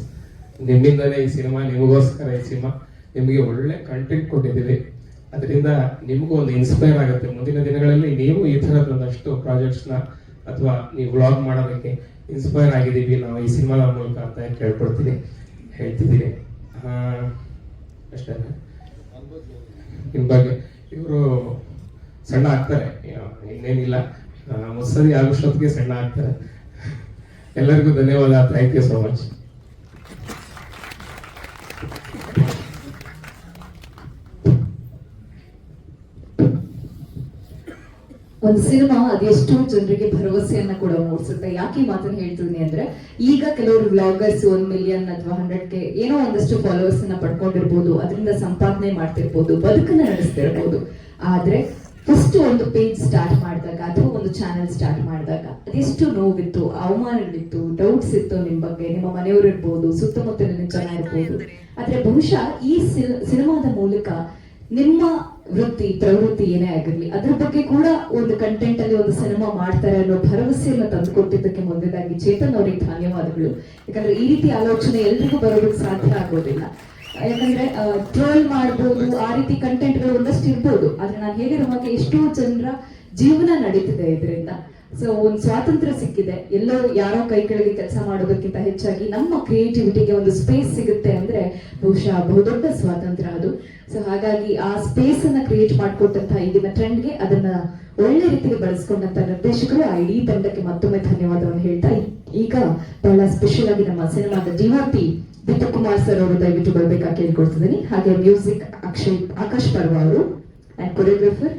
ನಿಮ್ಮಿಂದಲೇ ಈ ಸಿನಿಮಾ, ನಿಮಗೋಸ್ಕರ ಈ ಸಿನಿಮಾ, ನಿಮಗೆ ಒಳ್ಳೆ ಕಂಟೆಂಟ್ ಕೊಟ್ಟಿದ್ದೀವಿ. ಅದರಿಂದ ನಿಮಗೂ ಒಂದು ಇನ್ಸ್ಪೈರ್ ಆಗುತ್ತೆ. ಮುಂದಿನ ದಿನಗಳಲ್ಲಿ ನೀವು ಈ ಥರದ ಒಂದಷ್ಟು ಪ್ರಾಜೆಕ್ಟ್ಸ್ನ ಅಥವಾ ನೀವು ವ್ಲಾಗ್ ಮಾಡೋದಕ್ಕೆ ಇನ್ಸ್ಪೈರ್ ಆಗಿದ್ದೀವಿ ನಾವು ಈ ಸಿನಿಮಾದ ಮೂಲಕ ಅಂತ ಕೇಳ್ಕೊಡ್ತೀನಿ, ಹೇಳ್ತಿದ್ದೀನಿ. ಅಷ್ಟೇ. ಇನ್ ಬಗ್ಗೆ ಇವರು ಸಣ್ಣ ಆಗ್ತಾರೆ, ಇನ್ನೇನಿಲ್ಲ, ಮುತ್ಸದಿ ಆಗೋಷ್ಟೊತ್ತಿಗೆ ಸಣ್ಣ ಆಗ್ತಾರೆ. ಎಲ್ಲರಿಗೂ ಧನ್ಯವಾದ. Thank you so much. ಒಂದು ಸಿನಿಮಾ ಅದೆಷ್ಟೋ ಜನರಿಗೆ ಭರವಸೆಯನ್ನ ಕೂಡ ಮೂಡಿಸುತ್ತೆ. ಯಾಕೆ ಈ ಮಾತನ್ನ ಹೇಳ್ತೀನಿ ಅಂದ್ರೆ, ಈಗ ಕೆಲವರು ವ್ಲಾಗರ್ಸ್ 1 ಮಿಲಿಯನ್ ಅಥವಾ 100K ಏನೋ ಒಂದಷ್ಟು ಫಾಲೋವರ್ಸ್ ಅನ್ನ ಪಡ್ಕೊಂಡಿರ್ಬೋದು, ಅದರಿಂದ ಸಂಪಾದನೆ ಮಾಡ್ತಿರ್ಬೋದು, ಬದುಕನ್ನ ನಡೆಸ್ತಿರ್ಬೋದು. ಆದ್ರೆ ಫಸ್ಟ್ ಒಂದು ಪೇಜ್ ಸ್ಟಾರ್ಟ್ ಮಾಡಿದಾಗ ಅಥವಾ ಒಂದು ಚಾನೆಲ್ ಸ್ಟಾರ್ಟ್ ಮಾಡಿದಾಗ ಅದೆಷ್ಟು ನೋವಿತ್ತು, ಅವಮಾನಗಳಿತ್ತು, ಡೌಟ್ಸ್ ಇತ್ತು ನಿಮ್ ಬಗ್ಗೆ, ನಿಮ್ಮ ಮನೆಯವರು ಇರ್ಬೋದು, ಸುತ್ತಮುತ್ತಲಿನ ಜನ ಇರ್ಬೋದು. ಆದ್ರೆ ಬಹುಶಃ ಈ ಸಿನಿಮಾದ ಮೂಲಕ ನಿಮ್ಮ ವೃತ್ತಿ ಪ್ರವೃತ್ತಿ ಏನೇ ಆಗಿರ್ಲಿ ಅದ್ರ ಬಗ್ಗೆ ಕೂಡ ಒಂದು ಕಂಟೆಂಟ್ ಅಲ್ಲಿ ಒಂದು ಸಿನಿಮಾ ಮಾಡ್ತಾರೆ ಅನ್ನೋ ಭರವಸೆಯನ್ನು ತಂದುಕೊಟ್ಟಿದ್ದಕ್ಕೆ ಮೊದಲಾಗಿ ಚೇತನ್ ಅವರಿಗೆ ಧನ್ಯವಾದಗಳು. ಯಾಕಂದ್ರೆ ಈ ರೀತಿ ಆಲೋಚನೆ ಎಲ್ರಿಗೂ ಬರೋದಕ್ಕೆ ಸಾಧ್ಯ ಆಗೋದಿಲ್ಲ. ಯಾಕಂದ್ರೆ ಟ್ರೋಲ್ ಮಾಡ್ಬೋದು, ಆ ರೀತಿ ಕಂಟೆಂಟ್ಗಳು ಒಂದಷ್ಟು ಇರ್ಬೋದು, ಆದ್ರೆ ನಾನು ಹೇಳಿರೋ ಹಾಗೆ ಎಷ್ಟೋ ಜನರ ಜೀವನ ನಡೀತಿದೆ ಇದರಿಂದ. ಸೊ ಒಂದು ಸ್ವಾತಂತ್ರ್ಯ ಸಿಕ್ಕಿದೆ, ಎಲ್ಲೋ ಯಾರೋ ಕೈ ಕೆಳಗೆ ಕೆಲಸ ಮಾಡೋದಕ್ಕಿಂತ ಹೆಚ್ಚಾಗಿ ನಮ್ಮ ಕ್ರಿಯೇಟಿವಿಟಿಗೆ ಒಂದು ಸ್ಪೇಸ್ ಸಿಗುತ್ತೆ ಅಂದ್ರೆ ಬಹುಶಃ ಬಹುದೊಡ್ಡ ಸ್ವಾತಂತ್ರ್ಯ ಅದು. ಸೊ ಹಾಗಾಗಿ ಆ ಸ್ಪೇಸ್ ಅನ್ನ ಕ್ರಿಯೇಟ್ ಮಾಡಿಕೊಟ್ಟಂತಹ ಈಗಿನ ಟ್ರೆಂಡ್ಗೆ ಅದನ್ನ ಒಳ್ಳೆ ರೀತಿಗೆ ಬಳಸ್ಕೊಂಡಂತ ನಿರ್ದೇಶಕರು, ಆ ಇಡೀ ತಂಡಕ್ಕೆ ಮತ್ತೊಮ್ಮೆ ಧನ್ಯವಾದವನ್ನು ಹೇಳ್ತಾ, ಈಗ ಬಹಳ ಸ್ಪೆಷಲ್ ಆಗಿ ನಮ್ಮ ಸಿನಿಮಾದ ಡಿಒಪಿ ದೀಪಕ್ ಕುಮಾರ್ ಸರ್ ಅವರು ದಯವಿಟ್ಟು ಬರ್ಬೇಕಾಗಿ ಕೇಳ್ಕೊಳ್ತಿದ್ದೀನಿ. ಹಾಗೆ ಮ್ಯೂಸಿಕ್ ಆಕಾಶ್ ಪರ್ವ ಅವರು, ಅಂಡ್ ಕೊರಿಯೋಗ್ರಾಫರ್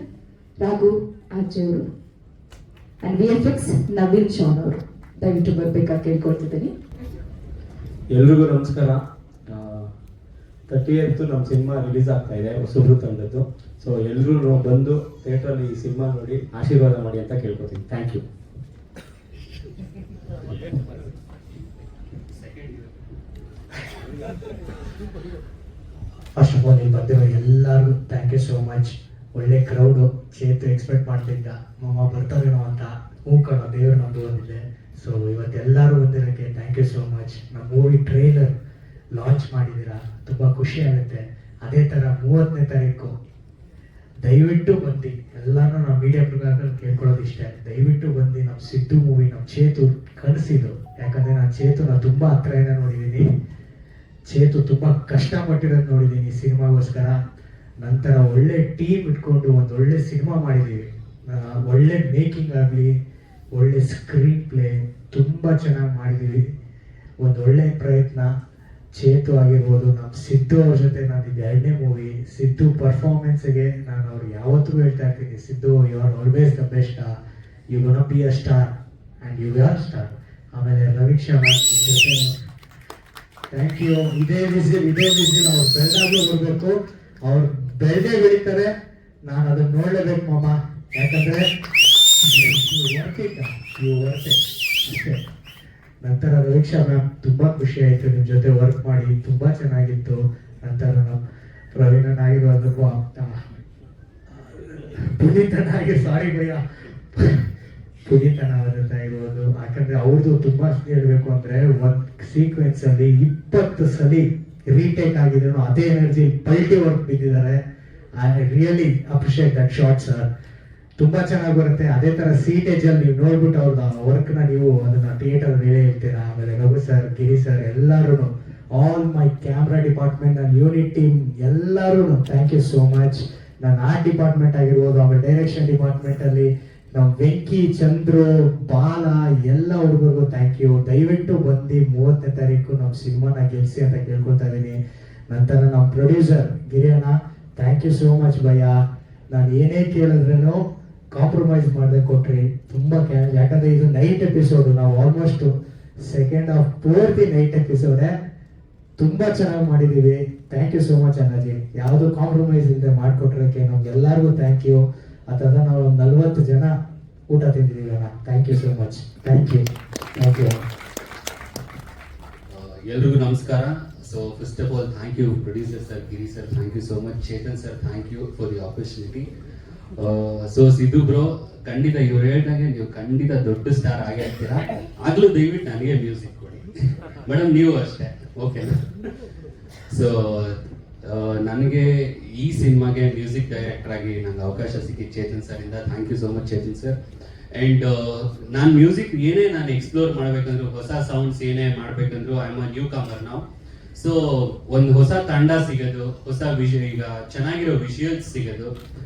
ರಾಘು ಅಜ್ಜಿಯವರು ಅಂಡ್ VFX ನವೀನ್ ಶಾನ್ ಅವರು ದಯವಿಟ್ಟು ಬರ್ಬೇಕಾಗಿ ಕೇಳ್ಕೊಳ್ತಿದ್ದೀನಿ. ಎಲ್ರಿಗೂ ನಮಸ್ಕಾರ. 30th ನಮ್ಮ ಸಿನಿಮಾ ರಿಲೀಸ್ ಆಗ್ತಾ ಇದೆ ಹೊಸಬ್ರು ತಂದದ್ದು. ಸೊ ಎಲ್ಲರೂ ಬಂದು ಥಿಯೇಟ್ರಲ್ಲಿ ಈ ಸಿನಿಮಾ ನೋಡಿ ಆಶೀರ್ವಾದ ಮಾಡಿ ಅಂತ ಕೇಳ್ಕೊತೀನಿ. Thank you. First of all ಇಲ್ಲಿ ಬಂದಿರೋ ಎಲ್ಲರಿಗೂ ಥ್ಯಾಂಕ್ ಯು ಸೋ ಮಚ್. ಒಳ್ಳೆ ಕ್ರೌಡು. ಚೇತು ಎಕ್ಸ್ಪೆಕ್ಟ್ ಮಾಡ್ತಿದ್ದ ಮಾಮ ಬರ್ತಾರೇನೋ ಅಂತ. ಹೂ ಕಣೋ, ದೇವ್ರು ನಮ್ದು ಬಂದಿದೆ. ಸೊ ಇವತ್ತೆಲ್ಲರೂ ಬಂದಿರೋಕ್ಕೆ ಥ್ಯಾಂಕ್ ಯು ಸೋ ಮಚ್. ನಮ್ಮ ಮೂವಿ ಟ್ರೈಲರ್ ಲಾಂಚ್ ಮಾಡಿದ್ದೀರಾ, ತುಂಬ ಖುಷಿ ಆಗುತ್ತೆ. ಅದೇ ಥರ 30ನೇ ತಾರೀಕು ದಯವಿಟ್ಟು ಬಂದು ಎಲ್ಲರೂ ನಮ್ಮ ಮೀಡಿಯಾ ಪ್ರಕಾರ ಕೇಳ್ಕೊಳ್ಳೋದು ಇಷ್ಟ, ದಯವಿಟ್ಟು ಬಂದು ನಮ್ಮ ಸಿದ್ದು ಮೂವಿ ನಮ್ಮ ಚೇತು ಕನಸಿದ್ರು. ಯಾಕಂದರೆ ನಾನು ಚೇತುನ ತುಂಬ ಹತ್ರದಿಂದ ನೋಡಿದ್ದೀನಿ. ಚೇತು ತುಂಬ ಕಷ್ಟಪಟ್ಟಿರೋದು ನೋಡಿದ್ದೀನಿ ಸಿನಿಮಾಗೋಸ್ಕರ. ನಂತರ ಒಳ್ಳೆ ಟೀಮ್ ಇಟ್ಕೊಂಡು ಒಂದು ಒಳ್ಳೆ ಸಿನಿಮಾ ಮಾಡಿದ್ದೀವಿ. ಒಳ್ಳೆ ಮೇಕಿಂಗ್ ಆಗಲಿ, ಒಳ್ಳೆ ಸ್ಕ್ರೀನ್ ಪ್ಲೇ ತುಂಬ ಚೆನ್ನಾಗಿ ಮಾಡಿದ್ದೀವಿ. ಒಂದು ಒಳ್ಳೆ ಪ್ರಯತ್ನ. ಚೇತು ಆಗಿರ್ಬೋದು, ನಮ್ಮ ಸಿದ್ದು ಅವ್ರ ಜೊತೆ ನಾನು ಇದು 2ನೇ ಮೂವಿ. ಸಿದ್ದು ಪರ್ಫಾರ್ಮೆನ್ಸ್ಗೆ ನಾನು ಅವ್ರು ಯಾವತ್ತೂ ಹೇಳ್ತಾ ಇರ್ತೀನಿ, Siddu you are always the best, you gonna be a star and you are star. ಆಮೇಲೆ ರವೀಕ್ಷಾ ಥ್ಯಾಂಕ್ ಯು. ಇದೇ ವಿಸಿಲ್ ಅವ್ರು ಬೆಳೆದಾಗಲೂ ಬರಬೇಕು. ಅವ್ರು ಬೆಳೆದೇ ಬೆಳೀತಾರೆ, ನಾನು ಅದನ್ನು ನೋಡಲೇಬೇಕು ಮಾಮ. ಯಾಕಂದರೆ ಯು ವರ್ಕ್ ಅಷ್ಟೇ. ನಂತರ ರವೀಕ್ಷಾ ಮ್ಯಾಮ್ ತುಂಬ ಖುಷಿ ಆಯಿತು ನಿಮ್ಮ ಜೊತೆ ವರ್ಕ್ ಮಾಡಿ, ತುಂಬ ಚೆನ್ನಾಗಿತ್ತು. ನಂತರ ನಮ್ಮ ಪ್ರವೀಣನಾಗಿರೋದು ಪುನೀತನ ಅವ್ರ ಜೊತೆ ಇರೋದು. ಯಾಕಂದರೆ ಅವ್ರದ್ದು ತುಂಬ ಹೇಳಬೇಕು ಅಂದರೆ ಒಂದು ಸೀಕ್ವೆನ್ಸಲ್ಲಿ 20 ಸಲ ರೀಟೇಕ್ ಆಗಿದ್ರು ಅದೇ ಎನರ್ಜಿ ಪಲ್ಟಿ ವರ್ಕ್ ಬಿದ್ದಿದ್ದಾರೆ. I really appreciate that short sir. ತುಂಬ ಚೆನ್ನಾಗಿ ಬರುತ್ತೆ. ಅದೇ ಥರ ಸೀಟೇಜಲ್ಲಿ ನೀವು ನೋಡ್ಬಿಟ್ಟು ಅವ್ರದ್ದು ವರ್ಕ್ನ ನೀವು ಅದನ್ನು ಥಿಯೇಟರ್ ಮೇಲೆ ಇರ್ತೀರಾ. ಆಮೇಲೆ ರಘು ಸರ್, ಗಿರಿ ಸರ್, ಎಲ್ಲರೂ, all my camera department and unit team ಎಲ್ಲರೂ ಥ್ಯಾಂಕ್ ಯು ಸೋ ಮಚ್. ನಾನು ಆರ್ಟ್ ಡಿಪಾರ್ಟ್ಮೆಂಟ್ ಆಗಿರ್ಬೋದು, ಆಮೇಲೆ ಡೈರೆಕ್ಷನ್ ಡಿಪಾರ್ಟ್ಮೆಂಟಲ್ಲಿ ನಮ್ಮ ವೆಂಕಿ, ಚಂದ್ರು, ಬಾಲ ಎಲ್ಲ ಹುಡುಗರಿಗೂ ಥ್ಯಾಂಕ್ ಯು. ದಯವಿಟ್ಟು ಬಂದು 30ನೇ ತಾರೀಕು ನಮ್ಮ ಸಿನಿಮಾನ ಗೆಲ್ಲಿಸಿ ಅಂತ ಕೇಳ್ಕೊತಾ ಇದ್ದೀನಿ. ನಂತರ ನಮ್ಮ ಪ್ರೊಡ್ಯೂಸರ್ ಗಿರಿಯಣ್ಣ, ಥ್ಯಾಂಕ್ ಯು ಸೋ ಮಚ್ ಭಯ್ಯ. ನಾನು ಏನೇ ಕೇಳಿದ್ರೂ ಕಾಂಪ್ರಮೈಸ್ ಮಾಡದೆ ಕೊಟ್ರಿ. ತುಂಬ ಯಾಕಂದರೆ ಇದು ನೈಟ್ ಎಪಿಸೋಡು. ನಾವು ಆಲ್ಮೋಸ್ಟ್ ಸೆಕೆಂಡ್ ಹಾಫ್ ಪೂರ್ತಿ ನೈಟ್ ಎಪಿಸೋಡೆ. ತುಂಬ ಚೆನ್ನಾಗಿ ಮಾಡಿದ್ದೀವಿ. ಥ್ಯಾಂಕ್ ಯು ಸೋ ಮಚ್ ಅಣ್ಣಾಜಿ. ಯಾವುದು ಕಾಂಪ್ರಮೈಸ್ ಇಲ್ಲದೆ ಮಾಡಿಕೊಟ್ರಕ್ಕೆ ನಮ್ಗೆಲ್ಲರಿಗೂ ಥ್ಯಾಂಕ್ ಯು. ಆ ಥರ ನಾವು 40 ಜನ ಊಟ ತಿಂದಿದ್ದೀವಿ ಅಣ್ಣ. Thank you so much. Thank you. ಎಲ್ರಿಗೂ ನಮಸ್ಕಾರ. So first of all thank you producer sir, Giri sir, thank you so much. Chetan sir, thank you for the opportunity. So Siddu bro, ಖಂಡಿತ ಇವ್ರು ಹೇಳ್ದಂಗೆ ನೀವು ಖಂಡಿತ ದೊಡ್ಡ ಸ್ಟಾರ್ ಆಗೇ ಆಗ್ತೀರಾ. ಆಗ್ಲೂ ದಯವಿಟ್ಟು ನನಗೆ ಮ್ಯೂಸಿಕ್ ಕೊಡಿ ಮೇಡಮ್, ನೀವು ಅಷ್ಟೇ, ಓಕೆನಾ? ಸೊ ನನಗೆ ಈ ಸಿನಿಮಾಗೆ ಮ್ಯೂಸಿಕ್ ಡೈರೆಕ್ಟರ್ ಆಗಿ ನಂಗೆ ಅವಕಾಶ ಸಿಕ್ಕಿದ್ದು ಚೇತನ್ ಸರ್ ಇಂದ. Thank you so much Chetan sir. And ನಾನು ಮ್ಯೂಸಿಕ್ ಏನೇ ನಾನು ಎಕ್ಸ್ಪ್ಲೋರ್ ಮಾಡಬೇಕಂದ್ರು, ಹೊಸ ಸೌಂಡ್ಸ್ ಏನೇ ಮಾಡಬೇಕಂದ್ರು, I am a newcomer ನಾವು. ಸೊ ಒಂದು ಹೊಸ ತಂಡ ಸಿಗೋದು, ಹೊಸ ಈಗ ಚೆನ್ನಾಗಿರೋ ವಿಷುವಲ್ಸ್ ಸಿಗೋದು.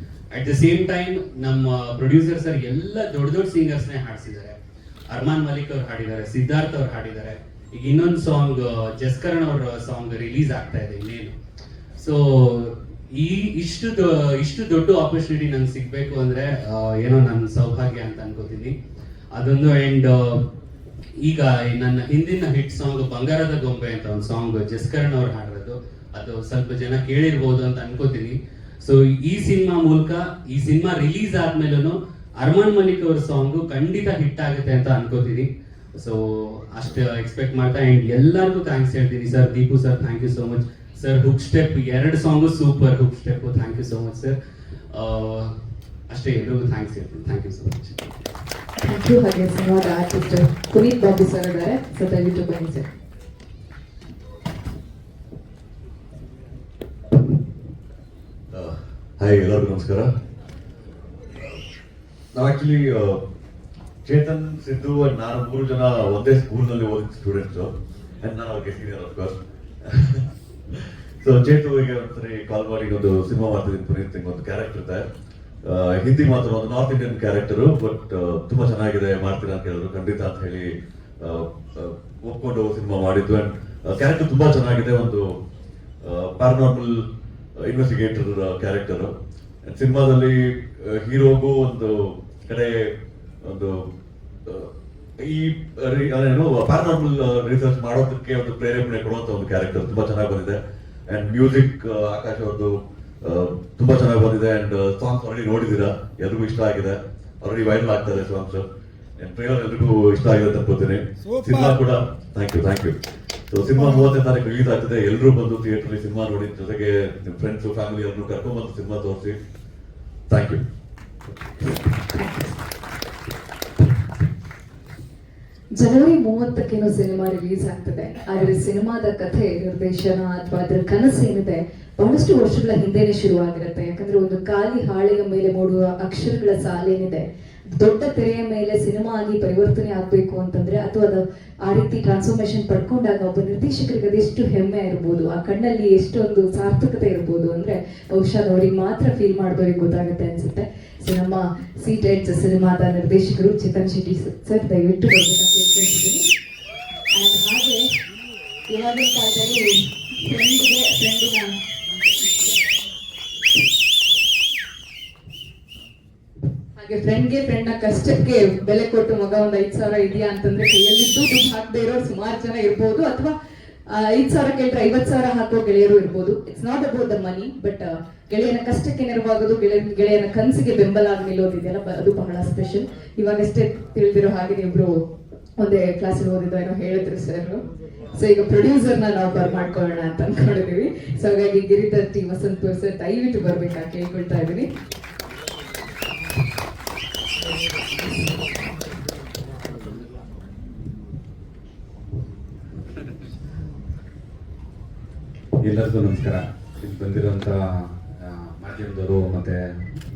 ಅಟ್ ದ ಸೇಮ್ ಟೈಮ್ ನಮ್ಮ ಪ್ರೊಡ್ಯೂಸರ್ ಸರ್ ಎಲ್ಲ ದೊಡ್ಡ ದೊಡ್ಡ ಸಿಂಗರ್ಸ್ನೇ ಹಾಡಿಸಿದ್ದಾರೆ. ಅರ್ಮಾನ್ ಮಲಿಕ್ ಅವ್ರು ಹಾಡಿದ್ದಾರೆ, ಸಿದ್ಧಾರ್ಥ್ ಅವ್ರು ಹಾಡಿದ್ದಾರೆ. ಈಗ ಇನ್ನೊಂದು ಸಾಂಗ್ ಜಸ್ಕರಣ್ ಅವ್ರ ಸಾಂಗ್ ರಿಲೀಸ್ ಆಗ್ತಾ ಇದೆ ಇನ್ನೇನು. ಸೊ ಇಷ್ಟು ದೊಡ್ಡ ಆಪರ್ಚುನಿಟಿ ನಂಗೆ ಸಿಗ್ಬೇಕು ಅಂದ್ರೆ ಏನೋ ನನ್ನ ಸೌಭಾಗ್ಯ ಅಂತ ಅನ್ಕೋತೀನಿ ಅದೊಂದು. ಅಂಡ್ ಈಗ ನನ್ನ ಹಿಂದಿನ ಹಿಟ್ ಸಾಂಗ್ ಬಂಗಾರದ ಗೊಂಬೆ ಅಂತ ಒಂದು ಸಾಂಗ್ ಜಸ್ಕರಣ್ ಅವ್ರು ಹಾಡಿರೋದು, ಅದು ಸ್ವಲ್ಪ ಜನ ಕೇಳಿರ್ಬೋದು ಅಂತ ಅನ್ಕೋತೀನಿ. ಸೊ ಈ ಸಿನಿಮಾ ಮೂಲಕ, ಈ ಸಿನಿಮಾ ರಿಲೀಸ್ ಆದ್ಮೇಲೂ ಅರ್ಮಾನ್ ಮಲಿಕ್ ಅವ್ರ ಸಾಂಗು ಖಂಡಿತ ಹಿಟ್ ಆಗುತ್ತೆ ಅಂತ ಅನ್ಕೋತೀನಿ. ಸೊ ಅಷ್ಟು ಎಕ್ಸ್ಪೆಕ್ಟ್ ಮಾಡ್ತಾ ಅಂಡ್ ಎಲ್ಲರಿಗೂ ಥ್ಯಾಂಕ್ಸ್ ಹೇಳ್ತೀನಿ. Sir Deepu sir, thank you so much sir. Hook step 2 song super hook step, thank you so much sir. ಅಷ್ಟೇ, ಎಲ್ರಿಗೂ ಥ್ಯಾಂಕ್ಸ್ ಹೇಳ್ತೀನಿ. Thank you so much. Thank you. ಹಾಗೆ ಸಿನಿಮಾದ ಆರ್ಟಿಸ್ಟ್ ಪುನೀತ್ ಬಾಬು ಸರ್ ಇದ್ದಾರೆ, ಸೊ ದಯವಿಟ್ಟು ಬನ್ನಿ ಸರ್. ಹಾಯ್, ಎಲ್ಲರಿಗೂ ನಮಸ್ಕಾರ. ನಾವು ಆಕ್ಚುಲಿ ಚೇತನ್, ಸಿದ್ದು ಅಂಡ್ ನಾನು 3 ಜನ ಒಂದೇ ಸ್ಕೂಲ್ನಲ್ಲಿ ಓದಿದ ಸ್ಟೂಡೆಂಟ್ಸು. ಅಂಡ್ ನಾನು ಅವ್ರಿಗೆ ಸೀನಿಯರ್ ಆಫ್ ಕೋರ್ಸ್. ಸೊ ಚೇತುವಿಗೆ ಒಂದ್ಸರಿ ಕಾಲ್ ಮಾಡಿ ಒಂದು ಸಿನಿಮಾ ಮಾಡ್ತಿದ್ದೀನಿ ಪುನೀತ್, ಒಂದು ಕ್ಯಾರೆಕ್ಟರ್ ಇದೆ, ಹಿಂದಿ ಮಾತ್ರ, ಒಂದು ನಾರ್ತ್ ಇಂಡಿಯನ್ ಕ್ಯಾರೆಕ್ಟರು, ಬಟ್ ತುಂಬಾ ಚೆನ್ನಾಗಿದೆ, ಮಾಡ್ತೀರಾ ಅಂತ ಹೇಳಿದ್ರು. ಖಂಡಿತ ಅಂತ ಹೇಳಿ ಒಪ್ಕೊಂಡು ಸಿನಿಮಾ ಮಾಡಿದ್ದು. ಅಂಡ್ ಕ್ಯಾರೆಕ್ಟರ್ ತುಂಬಾ ಚೆನ್ನಾಗಿದೆ, ಒಂದು ಪ್ಯಾರಾನಾರ್ಮಲ್ ಇನ್ವೆಸ್ಟಿಗೇಟರ್ ಕ್ಯಾರೆಕ್ಟರು. ಸಿನಿಮಾದಲ್ಲಿ ಹೀರೋಗೂ ಒಂದು ಕಡೆ ಒಂದು ಈ ಏನು ಪ್ಯಾರಾನಾರ್ಮಲ್ ರಿಸರ್ಚ್ ಮಾಡೋದಕ್ಕೆ ಒಂದು ಪ್ರೇರೇಪಣೆ ಕೊಡುವಂತ ಒಂದು ಕ್ಯಾರೆಕ್ಟರ್ ತುಂಬಾ ಚೆನ್ನಾಗಿ ಬಂದಿದೆ. ಅಂಡ್ ಮ್ಯೂಸಿಕ್ ಆಕಾಶ್ ಅವ್ರದ್ದು ತುಂಬಾ ಚೆನ್ನಾಗಿ ಬಂದಿದೆ. ಅಂಡ್ ಸಾಂಗ್ಸ್ ಆಲ್ರೆಡಿ ನೋಡಿದೀರಾ, ಎಲ್ರಿಗೂ ಇಷ್ಟ ಆಗಿದೆ, ಆಲ್ರೆಡಿ ವೈರಲ್ ಆಗ್ತಾ ಇದೆ ಸಾಂಗ್ಸ್. ಟ್ರೈಲರ್ ಎಲ್ರಿಗೂ ಇಷ್ಟ ಆಗಿದೆ ಅಂತ ಅನ್ಕೋತೀನಿ. ಸಿನಿಮಾ ಕೂಡ ಥ್ಯಾಂಕ್ ಯು. ಸೊ ಸಿನಿಮಾ 30ನೇ ತಾರೀಕು ರಿಲೀಸ್ ಆಗ್ತಿದೆ. ಎಲ್ಲರೂ ಬಂದು ಥಿಯೇಟರ್ ಸಿನಿಮಾ ನೋಡಿ, ಜೊತೆಗೆ ನಿಮ್ಮ ಫ್ರೆಂಡ್ಸ್ ಫ್ಯಾಮಿಲಿ ಎಲ್ಲರೂ ಕರ್ಕೊಂಡ್ ಬಂದು ಸಿನಿಮಾ ತೋರಿಸಿ. Thank you. ಜನವರಿ 30ಕ್ಕೇನೋ ಸಿನಿಮಾ ರಿಲೀಸ್ ಆಗ್ತದೆ. ಆದ್ರೆ ಸಿನಿಮಾದ ಕಥೆ, ನಿರ್ದೇಶನ ಅಥವಾ ಅದರ ಕನಸು ಏನಿದೆ ಬಹಳಷ್ಟು ವರ್ಷಗಳ ಹಿಂದೆನೆ ಶುರುವಾಗಿರುತ್ತೆ. ಯಾಕಂದ್ರೆ ಒಂದು ಖಾಲಿ ಹಾಳೆಯ ಮೇಲೆ ಮೂಡುವ ಅಕ್ಷರಗಳ ಸಾಲೇನಿದೆ, ದೊಡ್ಡ ತೆರೆಯ ಮೇಲೆ ಸಿನಿಮಾ ಆಗಿ ಪರಿವರ್ತನೆ ಆಗ್ಬೇಕು ಅಂತಂದ್ರೆ, ಅಥವಾ ಅದು ಆ ರೀತಿ ಟ್ರಾನ್ಸ್ಫಾರ್ಮೇಶನ್ ಪಡ್ಕೊಂಡಾಗ ಒಬ್ಬ ನಿರ್ದೇಶಕರಿಗೆ ಅದೆಷ್ಟು ಹೆಮ್ಮೆ ಇರ್ಬೋದು, ಆ ಕಣ್ಣಲ್ಲಿ ಎಷ್ಟೊಂದು ಸಾರ್ಥಕತೆ ಇರ್ಬೋದು ಅಂದ್ರೆ ಬಹುಶಃ ಅವ್ರಿಗೆ ಮಾತ್ರ ಫೀಲ್ ಮಾಡಿದವ್ರಿಗೆ ಗೊತ್ತಾಗುತ್ತೆ ಅನ್ಸುತ್ತೆ. ನಮ್ಮ ಸೀಟೆಡ್ ಸಿನಿಮಾದ ನಿರ್ದೇಶಕರು ಚೇತನ್ ಶೆಟ್ಟಿ ಸರ್, ದಯವಿಟ್ಟು ಬರ್ಬೇಕಂತ ಕೇಳ್ಕೊಳ್ತಿದ್ದೀನಿ. ಹಾಗೆ ಇವಾಗಿನ ಕಾಲದಲ್ಲಿ ಫ್ರೆಂಡ್ಗೆ ಫ್ರೆಂಡ್ನ ಕಷ್ಟಕ್ಕೆ ಬೆಲೆ ಕೊಟ್ಟು ಮಗ ಒಂದು 5,000 ಇದೆಯಾ ಅಂತಂದ್ರೆ ಕೈಯಲ್ಲಿದ್ದು ದುಡ್ಡು ಹಾಕದೇ ಇರೋರು ಸುಮಾರು ಜನ ಇರ್ಬೋದು, ಅಥವಾ 5,000 ಕೇಳಿದ್ರೆ 50,000 ಹಾಕೋ ಗೆಳೆಯರು ಇರ್ಬೋದು. It's not about the money, but ಗೆಳೆಯನ ಕಷ್ಟಕ್ಕೆ ನೆರವಾಗೋದು, ಗೆಳೆಯನ ಕನಸಿಗೆ ಬೆಂಬಲ ಆಗಿ ನಿಲ್ಲೋದಿದೆಯಲ್ಲ, ಅದು ಬಹಳ ಸ್ಪೆಷಲ್. ಇವಾಗಷ್ಟೇ ತಿಳಿದಿರೋ ಹಾಗೆ ನೀವಿಬ್ರು ಒಂದೇ ಕ್ಲಾಸಲ್ಲಿ ಓದಿದ್ದು ಏನೋ ಹೇಳಿದ್ರು ಸರ್. ಸೊ ಈಗ ಪ್ರೊಡ್ಯೂಸರ್ನ ನಾವು ಮಾಡ್ಕೊಳ್ಳೋಣ ಅಂತ ಅನ್ಕೊಂಡಿದೀವಿ. ಸೊ ಹಾಗಾಗಿ ಗಿರಿಧರ್ ಟಿ ವಸಂತಪುರ್ ಸರ್ ದಯವಿಟ್ಟು ಬರ್ಬೇಕಾ ಕೇಳ್ಕೊಳ್ತಾ ಇದ್ದೀನಿ. ಎಲ್ಲರಿಗೂ ನಮಸ್ಕಾರ. ಇಲ್ಲಿ ಬಂದಿರುವಂಥ ಮಾಧ್ಯಮದವರು ಮತ್ತು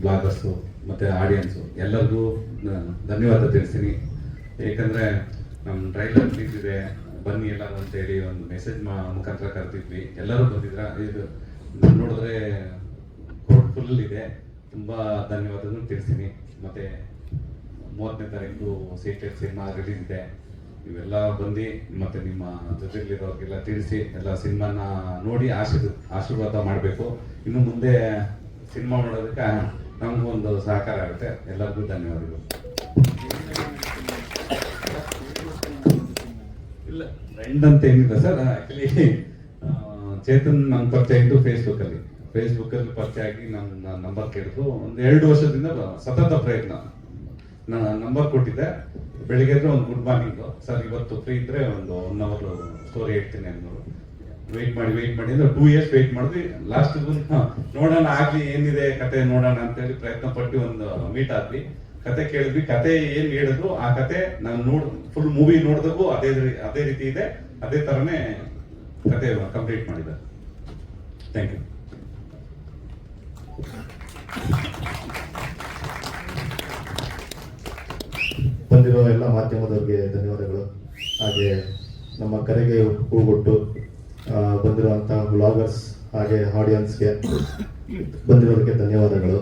ಬ್ಲಾಗರ್ಸು ಮತ್ತು ಆಡಿಯನ್ಸು ಎಲ್ಲರಿಗೂ ಧನ್ಯವಾದ ತಿಳಿಸ್ತೀನಿ. ಏಕೆಂದರೆ ನಮ್ಮ ಟ್ರೈಲರ್ ರಿಲೀಸ್ ಇದೆ, ಬನ್ನಿ ಎಲ್ಲರೂ ಅಂತೇಳಿ ಒಂದು ಮೆಸೇಜ್ ಮುಖಾಂತರ ಕರೆದಿದ್ವಿ. ಎಲ್ಲರೂ ಬಂದಿದ್ರ, ಇದು ನೋಡಿದ್ರೆ ಕೋರ್ಟ್ ಫುಲ್ ಇದೆ. ತುಂಬ ಧನ್ಯವಾದಗಳು ತಿಳಿಸ್ತೀನಿ. ಮತ್ತು 30ನೇ ತಾರೀಕು ಸೀಟೆಡ್ ಸಿನಿಮಾ ರಿಲೀಸ್ ಇದೆ. ಇವೆಲ್ಲ ಬಂದು ಮತ್ತು ನಿಮ್ಮ ಜೊತೆಲಿರೋರಿಗೆಲ್ಲ ತಿಳಿಸಿ ಎಲ್ಲ ಸಿನಿಮಾನ ನೋಡಿ ಆಶೀರ್ವಾದ ಮಾಡಬೇಕು. ಇನ್ನು ಮುಂದೆ ಸಿನಿಮಾ ಮಾಡೋದಕ್ಕೆ ನಮಗೂ ಒಂದು ಸಹಕಾರ ಆಗುತ್ತೆ. ಎಲ್ಲರಿಗೂ ಧನ್ಯವಾದಗಳು. ಇಲ್ಲ ಫ್ರೆಂಡ್ ಅಂತ ಏನಿಲ್ಲ ಸರ್, ಆ್ಯಕ್ಚುಲಿ ಚೇತನ್ ನನ್ನ ಪರಿಚಯ ಇದ್ದು ಫೇಸ್ಬುಕ್ಕಲ್ಲಿ ಪರಿಚಯ ಆಗಿ ನನ್ನ ನಂಬರ್ ಕೇಳಿದ್ರು. ಒಂದು 2 ವರ್ಷದಿಂದ ಸತತ ಪ್ರಯತ್ನ. ನಾನು ನಂಬರ್ ಕೊಟ್ಟಿದ್ದೆ, ಬೆಳಿಗ್ಗೆ ಒಂದು ಗುಡ್ ಮಾರ್ನಿಂಗ್ ಸರ್, ಇವತ್ತು ಫ್ರೀ ಇದ್ರೆ ಒಂದು 1 ಅವರ್ ಸ್ಟೋರಿ ಹೇಳ್ತೀನಿ ಅನ್ನೋರು. ವೆಯ್ಟ್ ಮಾಡಿ ಅಂದ್ರೆ 2 years ವೆಯ್ಟ್ ಮಾಡಿದ್ವಿ. ಲಾಸ್ಟ್ ನೋಡೋಣ ಆಗ್ಲಿ ಏನಿದೆ ಕತೆ ನೋಡೋಣ ಅಂತೇಳಿ ಪ್ರಯತ್ನ ಪಟ್ಟು ಒಂದು ಮೀಟ್ ಆದ್ವಿ. ಕತೆ ಕೇಳಿದ್ವಿ. ಕತೆ ಏನ್ ಹೇಳಿದ್ರು ಆ ಕತೆ ನಾನು ಫುಲ್ ಮೂವಿ ನೋಡಿದಾಗೂ ಅದೇ ರೀತಿ ಇದೆ. ಅದೇ ತರನೇ ಕತೆ ಕಂಪ್ಲೀಟ್ ಮಾಡಿದ್ದಾರೆ. Thank you. ಬಂದಿರೋ ಎಲ್ಲ ಮಾಧ್ಯಮದವ್ರಿಗೆ ಧನ್ಯವಾದಗಳು. ಹಾಗೆ ನಮ್ಮ ಕರೆಗೆ ಹೂಗೊಟ್ಟು ಬಂದಿರುವಂಥ ಬ್ಲಾಗರ್ಸ್ ಹಾಗೆ ಆಡಿಯನ್ಸ್ಗೆ ಬಂದಿರೋದಕ್ಕೆ ಧನ್ಯವಾದಗಳು.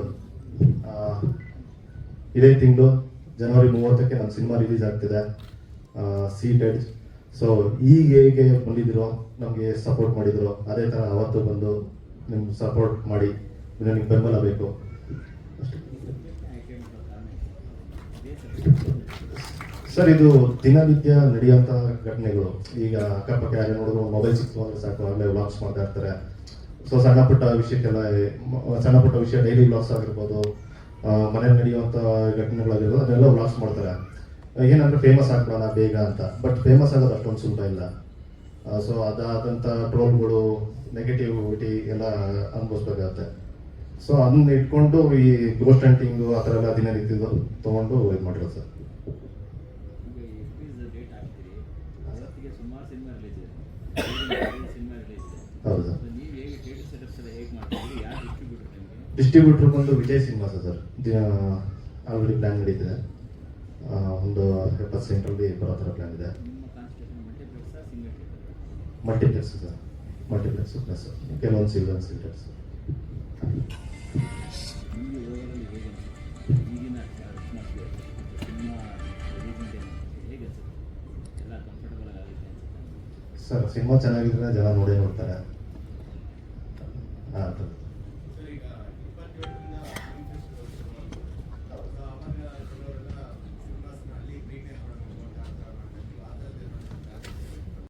ಇದೇ ತಿಂಗಳು ಜನವರಿ 30ಕ್ಕೆ ನಮ್ಮ ಸಿನಿಮಾ ರಿಲೀಸ್ ಆಗ್ತಿದೆ, ಸೀಟೆಡ್. ಸೊ ಈಗ ಹೇಗೆ ಬಂದಿದ್ದೀರೋ, ನಮಗೆ ಸಪೋರ್ಟ್ ಮಾಡಿದ್ರು, ಅದೇ ಥರ ಅವತ್ತು ಬಂದು ನಿಮ್ಗೆ ಸಪೋರ್ಟ್ ಮಾಡಿ ನನಗೆ ಬೆಂಬಲ ಬೇಕು. ಸರ್, ಇದು ದಿನನಿತ್ಯ ನಡೆಯುವಂಥ ಘಟನೆಗಳು. ಈಗ ಅಕ್ಕಪಕ್ಕ ಯಾರು ನೋಡಿದ್ರು ಮೊಬೈಲ್ ಸಿಕ್ತು ಅಂದ್ರೆ ಸಾಕು, ಆಗಲೇ ವ್ಲಾಗ್ಸ್ ಮಾಡ್ತಾ ಇರ್ತಾರೆ. ಸೊ ಸಣ್ಣ ಪುಟ್ಟ ವಿಷಯ ಡೈಲಿ ವ್ಲಾಗ್ಸ್ ಆಗಿರ್ಬೋದು, ಮನೇಲಿ ನಡೆಯುವಂಥ ಘಟನೆಗಳಾಗಿರ್ಬೋದು, ಅದನ್ನೆಲ್ಲ ವ್ಲಾಗ್ಸ್ ಮಾಡ್ತಾರೆ. ಏನಂದ್ರೆ ಫೇಮಸ್ ಆಗ್ಬಿಡೋಣ ಬೇಗ ಅಂತ. ಬಟ್ ಫೇಮಸ್ ಆಗೋದು ಅಷ್ಟೊಂದು ಸುಲಭ ಇಲ್ಲ. ಸೊ ಅದಾದಂಥ ಟ್ರೋಲ್ಗಳು, ನೆಗೆಟಿವಿಟಿ ಎಲ್ಲ ಅನುಭವಿಸ್ಬೇಕಾಗತ್ತೆ. ಸೊ ಅದನ್ನ ಇಟ್ಕೊಂಡು ಈ ಗೋಸ್ಟ್ ಹಂಟಿಂಗು ಆ ಥರ ಎಲ್ಲ ದಿನನಿತ್ಯದ್ದು ತೊಗೊಂಡು ಇದು ಮಾಡಿರೋದು ಸರ್. ಹೌದು ಸರ್. ಡಿಸ್ಟ್ರಿಬ್ಯೂಟರ್ ಬಂದು Vijay cinemas sir. Already plan ನಡೀತಿದೆ. ಒಂದು 70 ಸೆಂಟ್ರಲ್ಲಿ ಬರೋ ಥರ ಪ್ಲ್ಯಾನ್ ಇದೆ. ಮಲ್ಟಿಪ್ಲೆಕ್ಸ್ ಸರ್, ಮಲ್ಟಿಪ್ಲೆಕ್ಸ್ ಪ್ಲಸ್ ಕೆಲವೊಂದು ಸಿಲ್ವರ್ ಸೀಟರ್ಸ್. ಸರ್, ಸಿನಿಮಾ ಚೆನ್ನಾಗಿದ್ರೆ ಜನ ನೋಡೇ ನೋಡ್ತಾರೆ. ಹಾಂ.